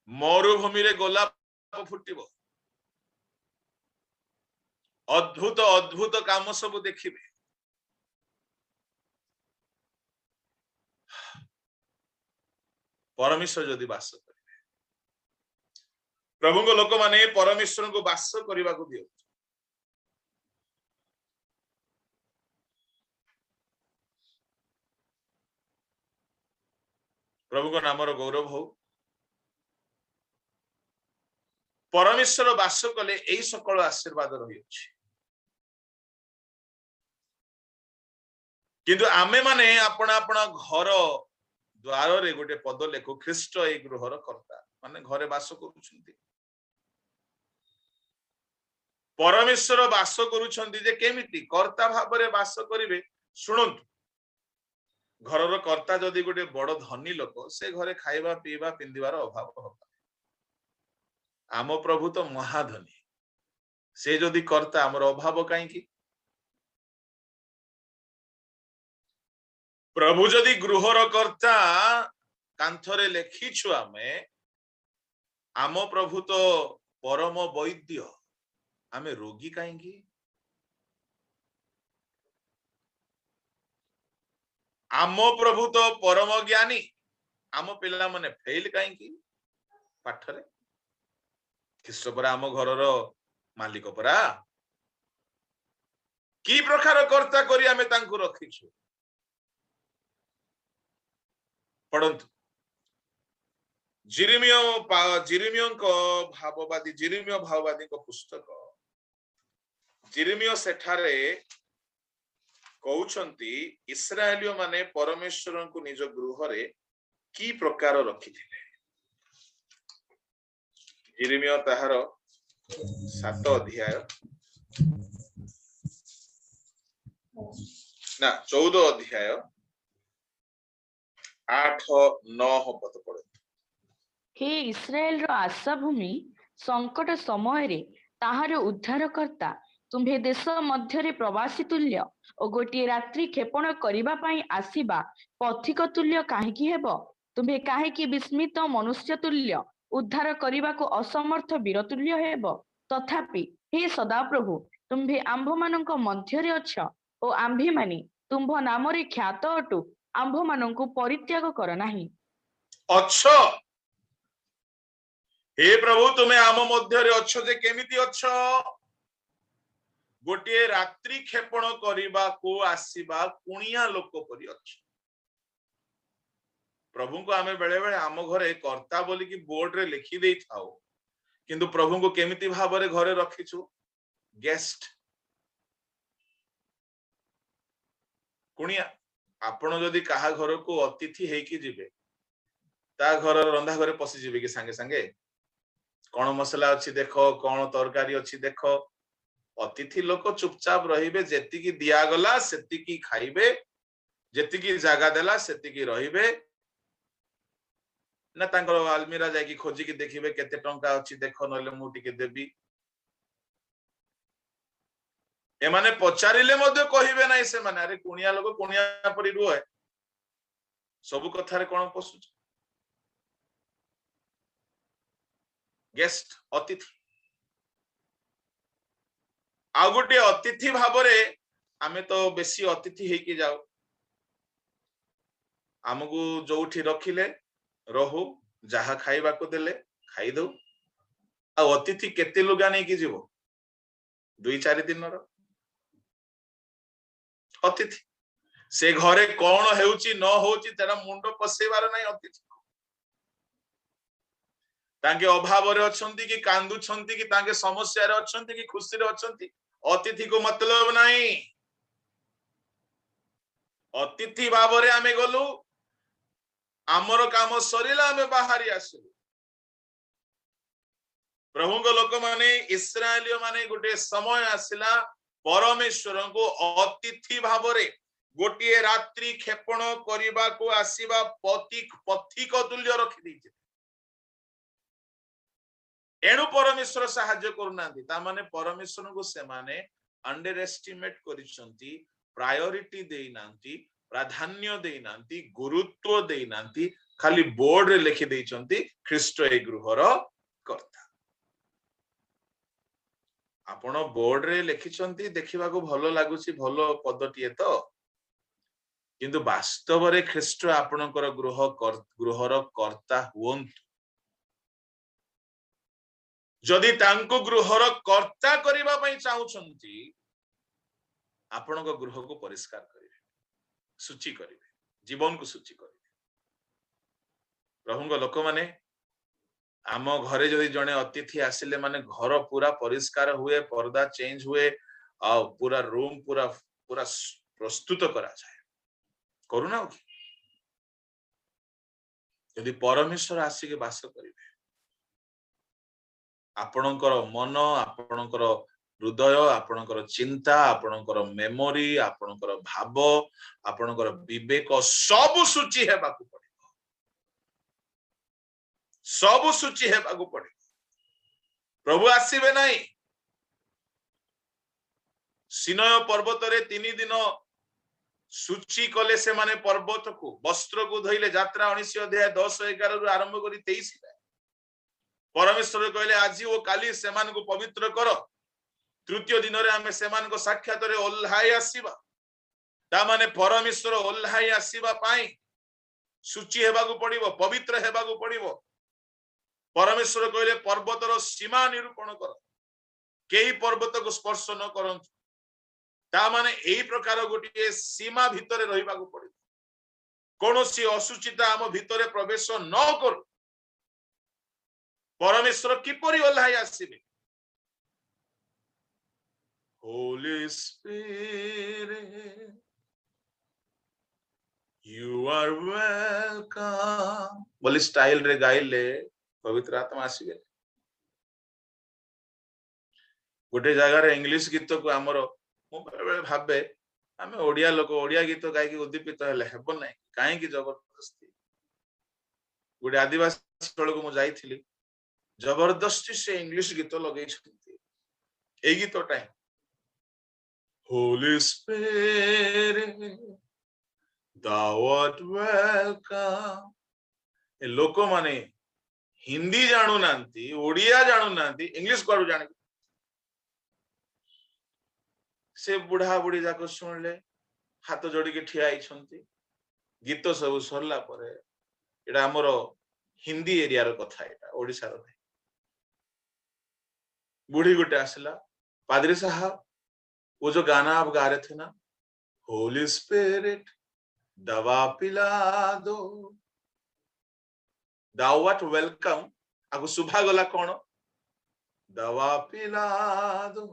मरुभूमि रे गोलाप फुटिबो अद्भुत अद्भुत काम सब देखिबे परमेश्वर जदि वास करिवे प्रभु को लोक माने परमेश्वर को वास करबा को दियो प्रभु को नामर गौरव हो परमेश्वर वास कले एई सकल आशीर्वाद रही अछि किंतु आमे माने अपना अपना घर द्वार रे गोटे पद लेखु ख्रीष्ट ए गृहर कर्ता माने घरे वास करूछंती परमेश्वर वास करूछंती जे केमिति कर्ता भाव रे वास करिवे सुनंतु घरर कर्ता जदि गोटे बड़ धनी लोक से घरे खाइबा पीवा पिंदिबार अभाव होता आम प्रभु तो महाधनी से जदि कर्ता हमर अभाव काईकी प्रभु जदि गृहर कर्ता कांथरे लेखिछु आमे आम प्रभु तो परम वैद्य आमे रोगी काईकी आम प्रभु तो परम ज्ञानी आम पिला माने फेल काईकी पाठरे ख्रीष्ट परा आम घरर मालिक परा की प्रकार कर्ता करी आमे तांकु रखिछु पढ़ंतु जिरिमियो को भाववादी जिरिमियो भाववादी को पुस्तक जिरिमियो सेठारे कहउछंती इस्राएलियो माने परमेश्वर को निज गृह रे की प्रकार रखिथिले जिरिमियो ताहार 7 अध्याय ना 14 अध्याय 8-9 पद पड़े हे इस्राएल रो आशा भूमि संकट समय रे ताहार उद्धार करता तुम्भे देश मध्य रे प्रवासी तुल्य और गोटे रात्रि क्षेपण करिबा पई आसीबा पथिक तुल्य काहेकि हेबो तुम्भे काहेकि विस्मित मनुष्य तुल्य उद्धार करिबा को असमर्थ वीर तुल्य हेबो तथापि हे सदा प्रभु तुम्भे आंभ मानक मध्य रे अछ ओ आंभे मानी तुम्भ नाम रे ख्यात अटु आंभ मानक परित्याग कर नाही अच्छा हे प्रभु तुम्हें आम मध्य रे अछ जे केमिति अछ गोटे रात्रि क्षेपण करिबा को आसीबा कुणिया लोक परि अछ प्रभु को आमे बेले बेले आम घरे कर्ता बोली कि बोर्ड रे लिखि देई थाओ किंतु प्रभु को केमिति भाव रे घरे रखिछु गेस्ट कुणिया आपण जदि कहा घर को अतिथि हेकी जिबे ता घर रंधा घरे पसि जिबे कि संगे संगे कौन मसला अच्छी देखो कौन तरकारी अच्छी देखो अतिथि लोक चुपचाप रहिबे जेतिकी दिया गला सेतिकी खाइबे जेतिकी जागा देला सेतिकी रहिबे ना तांकर आलमीरा जाकी खोजी की देखिबे केते टंका अच्छी देखो नले मु टिके देबी ए माने पचारिले मध्य कहिबे नै से माने अरे कुणिया लोक कुणिया परि रुहे सब कथा रे कोन पसुच गेस्ट अतिथि आ गोटे अतिथि भाव रे आमे तो बेसी अतिथि हेकी जाओ आमको जोठी रखिले रहू जहा खाइबा को देले खाई दो आ अतिथि केते लुगा नै कि जीवो 2-4 दिन रो अतिथि से घरे कौन हेउची न होची तेरा मुंडो पसेबार नै अतिथि तांके अभाव रे अछंती कि कांदु छंती कि तांके समस्या रे अछंती कि खुशी रे अछंती अतिथि को मतलब नहीं अतिथि भाव रे आमे गलु आमर काम सरिला आमे बाहरी आसलु प्रभु को लोक माने इस्राएलियो माने गोटे समय आसिला परमेश्वर को अतिथि भाव रे गोटे रात्रि क्षेपण करबा को आसीबा पथिक तुल्य रखि दैछे एणु परमेश्वर साहाय्य करूनांती ता माने परमेश्वर को से माने अंडर एस्टिमेट करिसंती प्रायोरिटी देइनांती प्राधान्य देइनांती गुरुत्व देइनांती खाली बोर्ड रे लिखि दैछंती ख्रीष्ट ए गृहर कर्ता आपण बोर्ड रे लिखिसंती देखिबा को भलो लागुची भलो पदटिए तो किंतु वास्तव रे ख्रीष्ट आपणकर गृहर कर्ता हुवंतु जदि तांको गृहर कर्ता करिबा पई चाहुछंती आपणको गृह को परिष्कार करिवे सूची करिवे जीवन को सूची करिवे प्रभुଙ୍କ लोक माने आम घरे जदि जने अतिथि आसिले माने घर पूरा परिष्कार हुए पर्दा चेंज हुए आ पूरा रूम पूरा पूरा प्रस्तुत करा जाए करूना यदि परमेश्वर आसिके वास करिवे आपणकर मन आपणकर हृदय आपणकर चिंता आपणकर मेमोरी आपणकर भाव आपणकर विवेक सब सूची हेबाकू पड़िबो सब सूची हेबाकू पड़िबो प्रभु आसीबे नाही सिनय पर्वत रे 3 दिन सूची कले से माने पर्वत को वस्त्र को धइले यात्रा 19 अध्याय 10 11 रु आरंभ करी 23 परमेश्वर कहले आज ओ काली सेमान को पवित्र कर तृतीय दिन रे हमें सेमान को साक्षात रे ओल्हाई आसीबा ता माने परमेश्वर ओल्हाई आसीबा पाई सूची हेबा को पड़िबो पवित्र हेबा को पड़िबो परमेश्वर कहले पर्वतर सीमा निरूपण कर केही पर्वत को स्पर्श न करंतु ता माने एही प्रकार गोटे सीमा भितरे रहिबा को पड़िबो कोनोसी असुचिता हम भितरे प्रवेश न करू परमेश्वर किपरि ओल्हाई आसीबे Holy Spirit you are welcome बोली स्टाइल रे गाइले पवित्र आत्मा आसीबे गोटे जगह रे इंग्लिश गीत को हमरो मु भाबे आमे ओडिया लोक ओडिया गीत गाय के उद्दीपित हेले हेबो नै काहे की जबरदस्ती गोटे आदिवासी स्थल को मु जाईथिली जबरदस्ती से इंग्लिश गीत लगै छथि ए गीत time Holy Spirit thou art welcome ए लोक माने हिंदी जानू नांती ओडिया जानू नांती इंग्लिश को जाने से बुढ़ा बुढ़ी जाको सुनले हाथ जोड़ी के ठिया आइछंती गीत सब सरला परे एटा हमरो हिंदी एरिया रो कथा एटा ओडिसा रो नै बुढ़ी गोटे आसला पादरी साहब वो जो गाना आप गा रहे थे ना होली स्पिरिट दवा पिला दो दावट वेलकम आगु सुभा गला कोन दवा पिला दो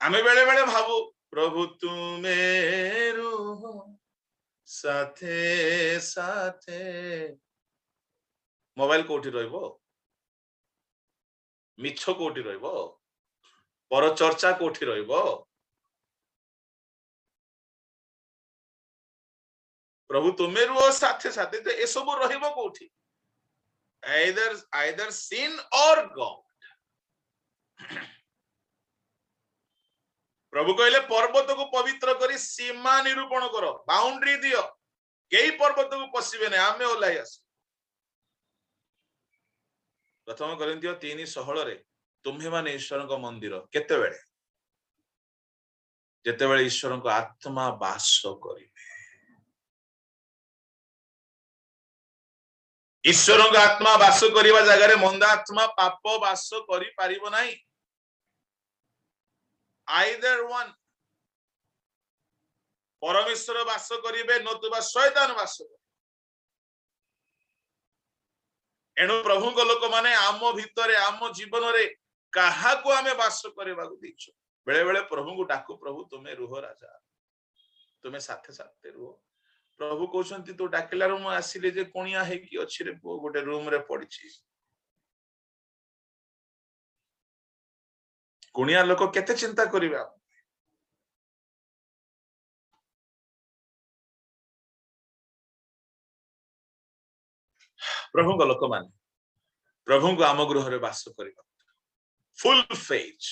आमे बेले बेले भाबू प्रभु तुमेरो साथे साथे मोबाइल कोठी रहइबो मिछ कोठी रहइबो पर चर्चा कोठी रहइबो प्रभु तुमेरो साथे साथे तो ए सब रहइबो कोठी either sin or God प्रभु कहले पर्वत को पवित्र करी सीमा निरूपण करो बाउंड्री दियो केही पर्वत को पसिबे नै आमे ओलाई आसी प्रथम कोरिन्थियो 3:16 रे तुम्हे माने ईश्वर को मंदिर केते बेले जेते बेले ईश्वर को आत्मा वास करिवे ईश्वर को आत्मा वास करिवा जगह रे मंदा आत्मा पाप वास करि पारिबो नाही either one परमेश्वर वास करिवे नतुबा शैतान वास एणु प्रभु को लोक माने आम भितरे आम जीवन रे कहा को आमे वास करबा को दीछु बेले बेले प्रभु को डाकू प्रभु तुम्हें रुह राजा तुम्हें साथे साथे रुह प्रभु कहउछंती तो डाकिलार मु आसीले जे कोनिया हे कि अछि रे पो गोटे रूम रे पड़िछि कुनिया लोक केते चिंता करिबा प्रभु को लोक मान प्रभु को आम गृह रे वास करिबा full faith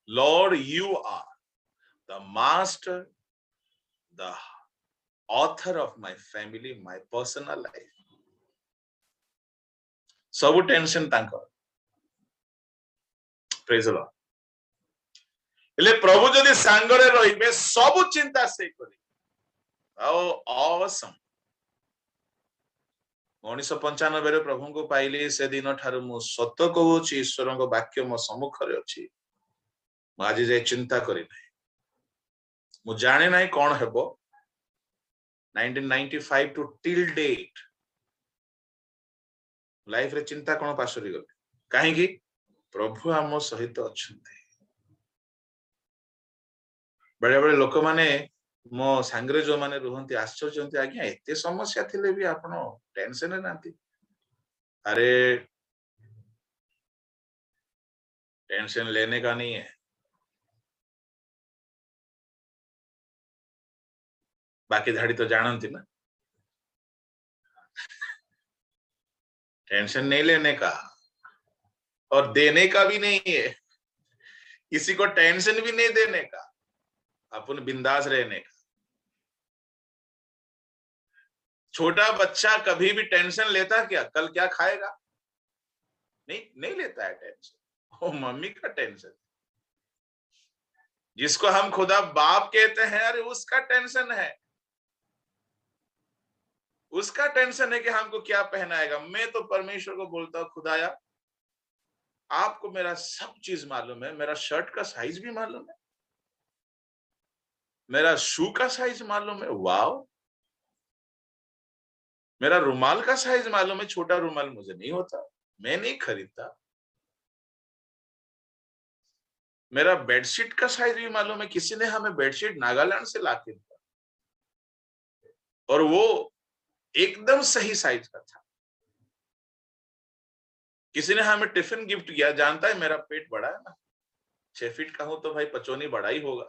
Lord you are the master the author of my family my personal life सब टेंशन तांको प्रेज द लॉर्ड ले प्रभु जदी सांगरे रहिबे सब चिंता से करी आओ ऑसम 1995 रे प्रभु को पाइली से दिन ठार मु सत्य कहूची ईश्वर को वाक्य मो सम्मुख रे अछि मु आज जे चिंता करी नै मु जाने नै कोन हेबो 1995 to till date लाइफ रे चिंता कोन पासरी गले काहे कि प्रभु आम सहित अछंती बड़े बड़े लोक माने मो सांगरे जो माने रुहंती आश्चर्य होंती आज्ञा एते समस्या थिले भी आपण टेंशन नांती अरे टेंशन लेने का नहीं है बाकी धाड़ी तो जानती ना टेंशन नहीं लेने का और देने का भी नहीं है किसी को टेंशन भी नहीं देने का अपन बिंदास रहने का छोटा बच्चा कभी भी टेंशन लेता क्या कल क्या खाएगा नहीं लेता है टेंशन वो मम्मी का टेंशन जिसको हम खुदा बाप कहते हैं अरे उसका टेंशन है उसका टेंशन है कि हमको क्या पहनाएगा मैं तो परमेश्वर को बोलता हूं खुदाया आपको मेरा सब चीज मालूम है मेरा शर्ट का साइज भी मालूम है मेरा शू का साइज मालूम है वाओ मेरा रुमाल का साइज मालूम है छोटा रुमाल मुझे नहीं होता मैं नहीं खरीदता मेरा बेडशीट का साइज भी मालूम है किसी ने हमें बेडशीट नागालैंड से लाके दिया और वो एकदम सही साइज का था किसी ने हमें टिफिन गिफ्ट किया जानता है मेरा पेट बड़ा है ना 6 फीट का हूं तो भाई पचौनी बड़ा ही होगा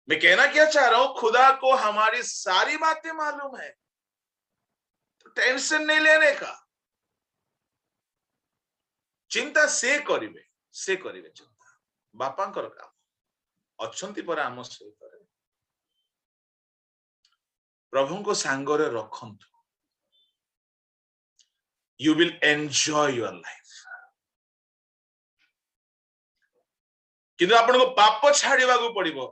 मैं कहना क्या चाह रहा हूं खुदा को हमारी सारी बातें मालूम है तो टेंशन नहीं लेने का चिंता से करिवे चिंता बापांकर काम अछंती पर आम सहित प्रभु को सांगरे रखंतु you will enjoy your life किंतु आपण को पाप छाड़ीबा को पड़िबो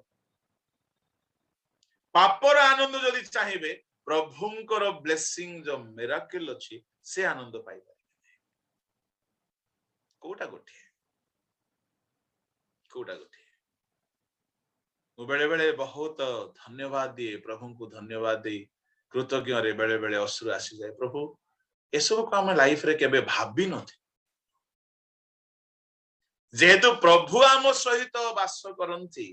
पापर आनंद जदि चाहिए प्रभुंकर ब्लेसिंग जो मिराकल अछि से आनंद पाई पारे कोटा गोटे बेले बेले बहुत धन्यवाद दिए प्रभु को धन्यवाद दे कृतज्ञ रे बेले बेले अश्रु आसी जाए प्रभु ए सब को हम लाइफ रे केबे भाबी नथि जेहेतु प्रभु आम सहित वास करंती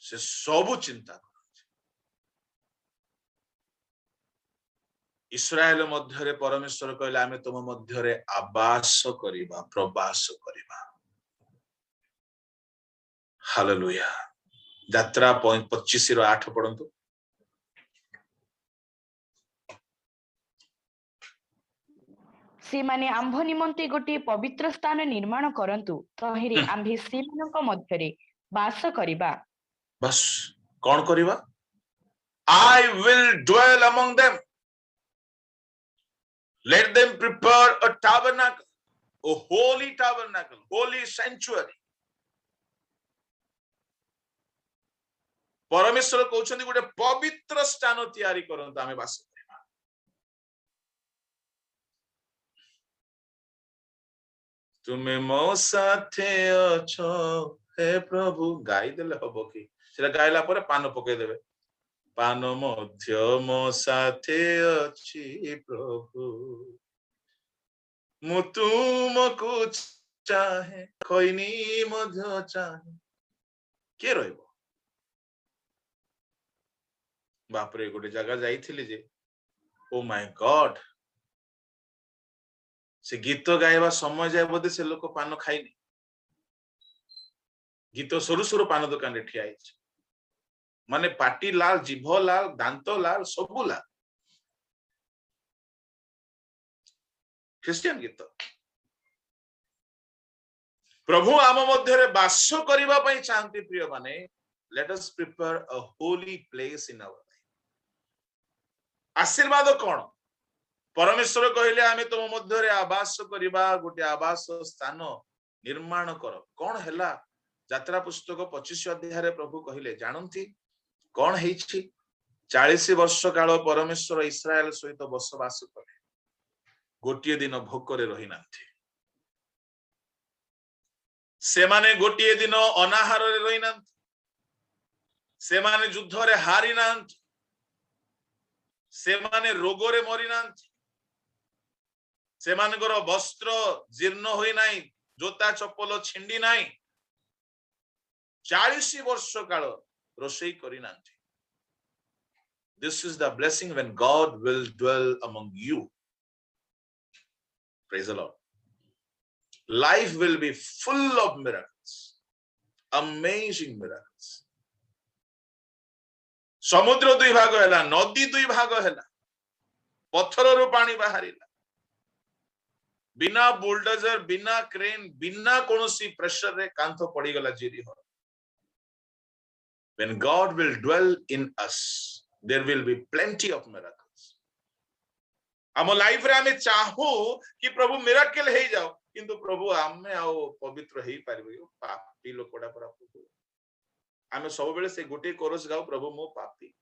से सब चिंता करंती इस्राएल मध्य रे परमेश्वर कहले आमे तुम मध्य रे आवास करिबा प्रवास करिबा हालेलुया यात्रा 25:8 पढ़ंतु से माने आंभ निमंते गोटे पवित्र स्थान निर्माण करंतु तहिरे आंभे सेमानक मध्य रे वास करिबा बस कौन करिबा I will dwell among them let them prepare a tabernacle a holy tabernacle holy sanctuary परमेश्वर कहउछन्ती गोटे पवित्र स्थान तैयारी करंतु आमे वास करिबा तुमे मो साथे अछो हे प्रभु गाई देले हबो कि सेला गाइला परे पान पके देबे पान मध्य मो साथे अछि प्रभु मु तुमको चाहे खैनी मध्य चाहे के रहइबो बापरे गोटे जगह जाइथिली जे ओ माय गॉड से गीत गाइबा समय जाए बोधे से लोक पान खाइनी गीत सरू सरू पान दुकान रे ठिया आइछ माने पाटी लाल जीभ लाल दांत लाल सबु लाल ख्रिस्टियन गीत प्रभु आम मध्य रे वास करिबा पई चाहंती प्रिय माने let us prepare a holy place in our life आशीर्वाद कोन परमेश्वर कहले आमे तुम मध्य रे आवास करिबा गोटे आवास स्थान निर्माण कर कोन हैला यात्रा पुस्तक 25 अध्याय रे प्रभु कहले जानंती कोन हेछि 40 वर्ष काल परमेश्वर इस्राएल सहित बसवास करे गोटिए दिन भोकरे रहि नाथि से माने गोटिए दिन अनाहार रे रहि नाथि से माने युद्ध रे हारि नाथि से माने रोग रे मरि नाथि से मानकर वस्त्र जीर्ण होई नाही जोता चप्पल छिंडी नाही 40 वर्ष काल रोषेई करि नाथि This is the blessing when God will dwell among you. Praise the Lord. Life will be full of miracles. Amazing miracles. समुद्र दुई भाग हैला नदी दुई भाग हैला पत्थर रु पानी बाहरिला बिना बुलडोजर बिना क्रेन बिना कोनोसी प्रेशर रे कांथ पड़ी गला जीरी हो When God will dwell in us there will be plenty of miracles आम लाइफ रे आमे चाहू कि प्रभु मिराकल हे जाओ किंतु प्रभु आमे आओ पवित्र हे पारिबो पापी लोकडा पर प्रभु आमे सब बेले से गोटे कोरस गाओ प्रभु मो पापी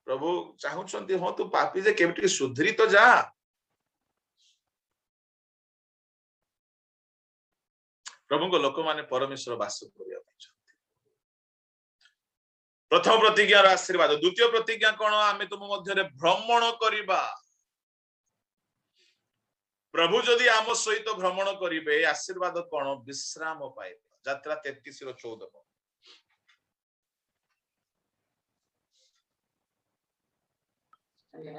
प्रभु चाहूछंती हो तू पापी जे केमटी सुधरी तो जा प्रभु को लोक माने परमेश्वर वास करिया पई प्रथम प्रतिज्ञा आशीर्वाद द्वितीय प्रतिज्ञा कोन आमे तुम मध्य रे भ्रमण करिबा प्रभु जदि आम सहित भ्रमण करिवे आशीर्वाद कोन विश्राम पाइबा यात्रा 33 रो 14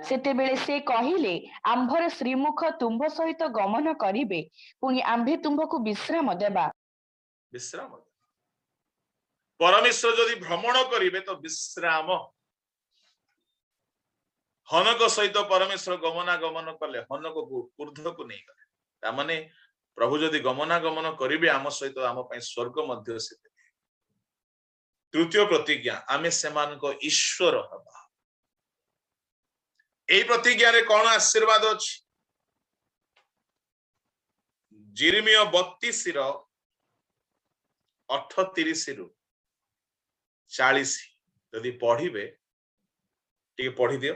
सेतेबेले से कहिले आंभर श्रीमुख तुम्भ सहित गमन करिवे पुनी आंभे तुम्भको विश्राम देबा विश्राम परमेश्वर जदि भ्रमण करिवे तो विश्राम हनक सहित परमेश्वर गमनागमन कले हनक को ऊर्ध्व को नहीं गले ता माने प्रभु जदि गमनागमन करिवे आम सहित आम पई स्वर्ग मध्य से तृतीय प्रतिज्ञा आमे समान को ईश्वर हबा एई प्रतिज्ञा रे कोन आशीर्वाद अछि जिरमिया 32 रो 38 रु 40 यदि पढ़िबे टिके पढ़ि दियो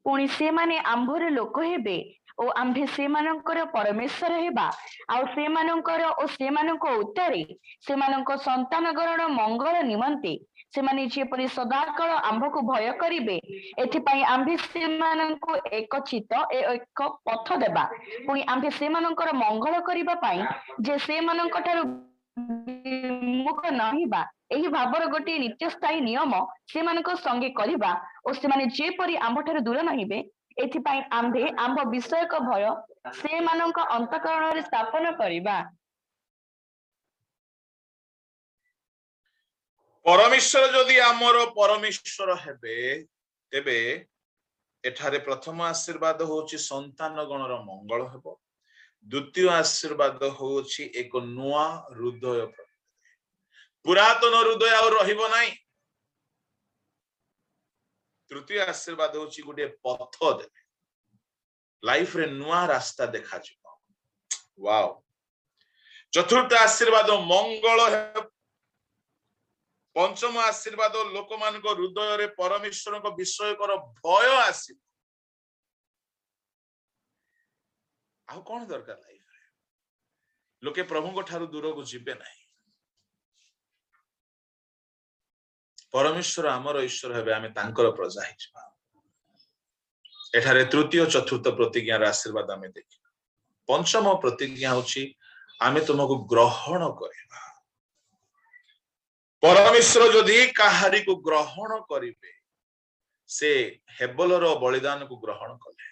पुणी से माने आंभर लोक हेबे ओ आंभे से मानकर परमेश्वर हेबा आ से मानकर ओ से मानको उत्तरे से मानको संतान गरण मंगल निमंते से माने जे परि सदाकाल आंभको भय करिवे एथि पई आंभे से मानको एक चित्त एक पथ देबा पुणी आंभे से मानकर मंगल करिबा पई जे से मानक ठारू मुख नहिबा एही भाबर गोटे नित्य स्थायी नियम से मानक संगे करिबा ओ से माने जे परि आंभ ठारू दूर नहिबे एथि पई आंभे आंभ विषयक भय से मानक अंतःकरण रे स्थापन करिबा परमेश्वर जदि आमर परमेश्वर हेबे तेबे एठारे प्रथम आशीर्वाद होची संतान गणर मंगल हेबो द्वितीय आशीर्वाद होची एक नुआ हृदय पुरातन हृदय आ रहिबो नाही तृतीय आशीर्वाद होची गुटे पथ देबे लाइफ रे नुआ रास्ता देखा जिवो वाओ चतुर्थ आशीर्वाद मंगल हे पंचम आशीर्वाद लोक मान को हृदय रे परमेश्वर को विषय कर भय आसी आ कोन दरकार लाइफ रे लोके प्रभु को ठारू दूर को जिबे नाही परमेश्वर आमर ईश्वर हेबे आमे तांकर प्रजा हिजबा एठारे तृतीय चतुर्थ प्रतिज्ञार आशीर्वाद आमे देखिबा पंचम प्रतिज्ञा होछि आमे तुमको ग्रहण करिबा परमेश्वर जदि काहारी को ग्रहण करिवे से हेबलर बलिदान को ग्रहण कले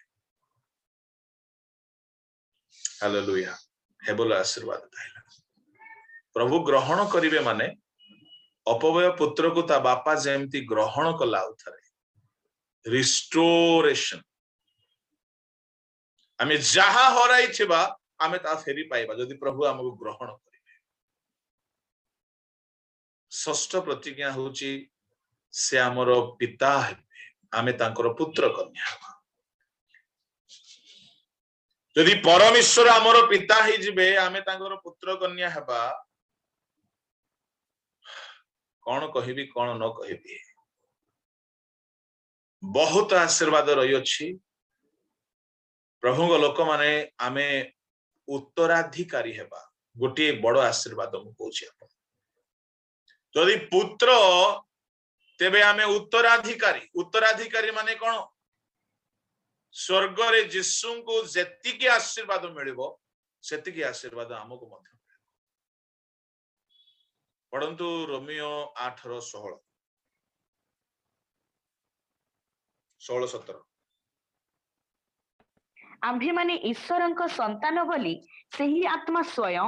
हालेलुया हेबल आशीर्वाद पाइला प्रभु ग्रहण करिवे माने अपवय पुत्र को ता बापा जेमती ग्रहण कला उथरे रिस्टोरेशन आमे जहा हराई छिबा आमे ता फेरी पाइबा जदि प्रभु हमको ग्रहण करिवे षष्ठ प्रतिज्ञा होची से हमर पिता हेबे आमे तांकर पुत्र कन्या हेबा यदि परमेश्वर हमर पिता ही जिबे आमे तांकर पुत्र कन्या हेबा कौन कहिबी कौन न कहिबी बहुत आशीर्वाद रही अछि प्रभु लोक माने आमे उत्तराधिकारी हेबा गोटे बड़ आशीर्वाद मु कहूछि आपण यदि पुत्र तेबे आमे उत्तराधिकारी माने कोन स्वर्ग रे यीशु को जेतिके आशीर्वाद मिलिबो सेतिके आशीर्वाद हमको मध्य परंतु रोमियो 8:16 16-17 आम्भे माने ईश्वरंक संतान बोली सेही आत्मा स्वयं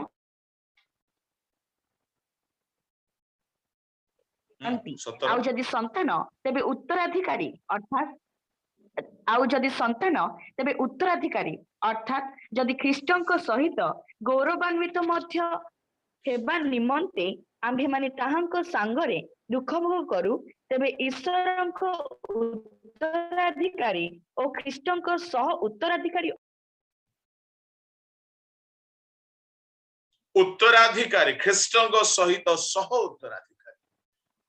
आउ जदि संतान तेबे उत्तराधिकारी अर्थात जदि ख्रीष्टंक सहित गौरवान्वित मध्य हेबा निमंते आम्भे माने ताहांक सांगरे दुख भोग करू तेबे ईश्वरंक उत्तराधिकारी और ख्रीष्टंक सह उत्तराधिकारी ख्रीष्टंक सहित सह उत्तराधिकारी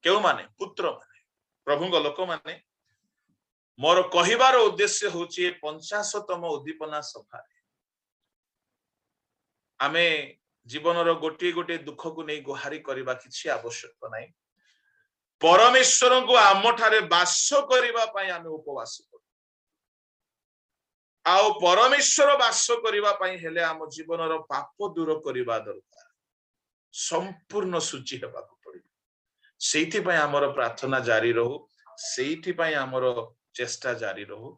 केउ माने पुत्र माने प्रभुंग लोक माने मोर कहिबार उद्देश्य होची 50तम उद्दीपना सभा आमे जीवनर गोटे गोटे दुख को नहीं गुहारी करबा किछि आवश्यक नाही परमेश्वर को आम ठारे वास करबा पई आमे उपवास करू आउ परमेश्वर वास करबा पई हेले आम जीवनर पाप दूर करबा दरकार संपूर्ण सूची हेबा को पड़ी सेठी पई हमर प्रार्थना जारी रहू सेठी पई हमर चेष्टा जारी रहू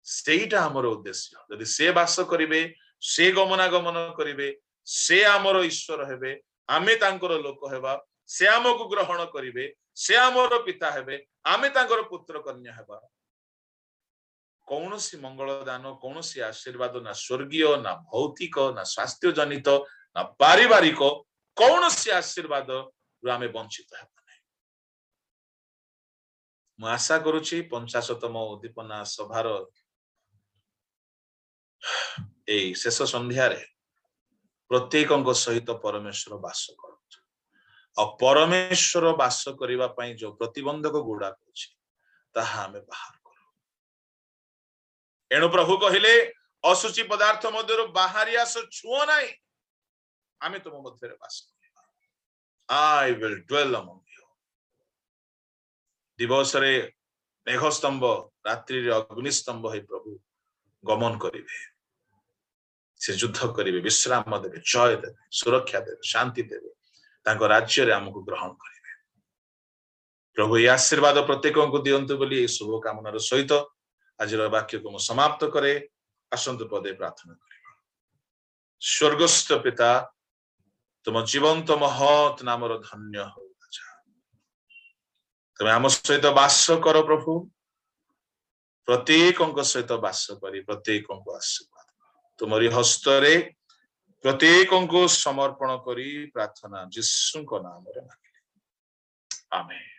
सेटा हमर उद्देश्य यदि से वास करिवे से गमनागमन करिवे से आमर ईश्वर हेबे आमे तांकर लोक हेबा से आमको ग्रहण करिवे से आमर पिता हेबे आमे तांकर पुत्र कन्या हेबा कौनसी मंगल दान कौनसी आशीर्वाद ना स्वर्गीय ना भौतिक ना स्वास्थ्य जनित ना पारिवारिक कौनसी आशीर्वाद रु आमे वंचित हेबा मु आशा करूछि 50तम उद्दीपना सभार ए शेष संध्या रे प्रत्येक सहित परमेश्वर वास कर परमेश्वर वास करबा पई जो प्रतिबंधक गुड़ा अछि ताहा हमें बाहर करू एणु प्रभु कहिले असुचि पदार्थ मध्यरु बाहरी आस छुओ नाही आमे तुम मध्य रे वास करिबा I will dwell among you दिवस रे मेघस्तंभ रात्रि रे अग्निस्तंभ हे प्रभु गमन करिवे से युद्ध करिवे विश्राम देवे जय देवे सुरक्षा देवे शांति देवे तांको राज्य रे हमको ग्रहण करिवे प्रभु ये आशीर्वाद प्रत्येक को दियंतु बोली शुभ कामनार सहित आज वाक्य को समाप्त करे आसंत पदे प्रार्थना करिबा स्वर्गस्थ पिता तुम जीवंत महत नामर धन्य हो तुम आम सहित वास कर प्रभु प्रत्येक सहित वास करी प्रत्येक आशीर्वाद तुमरी हस्तरे प्रत्येक को समर्पण करी प्रार्थना यीशु नाम रे मांगिले आमेन।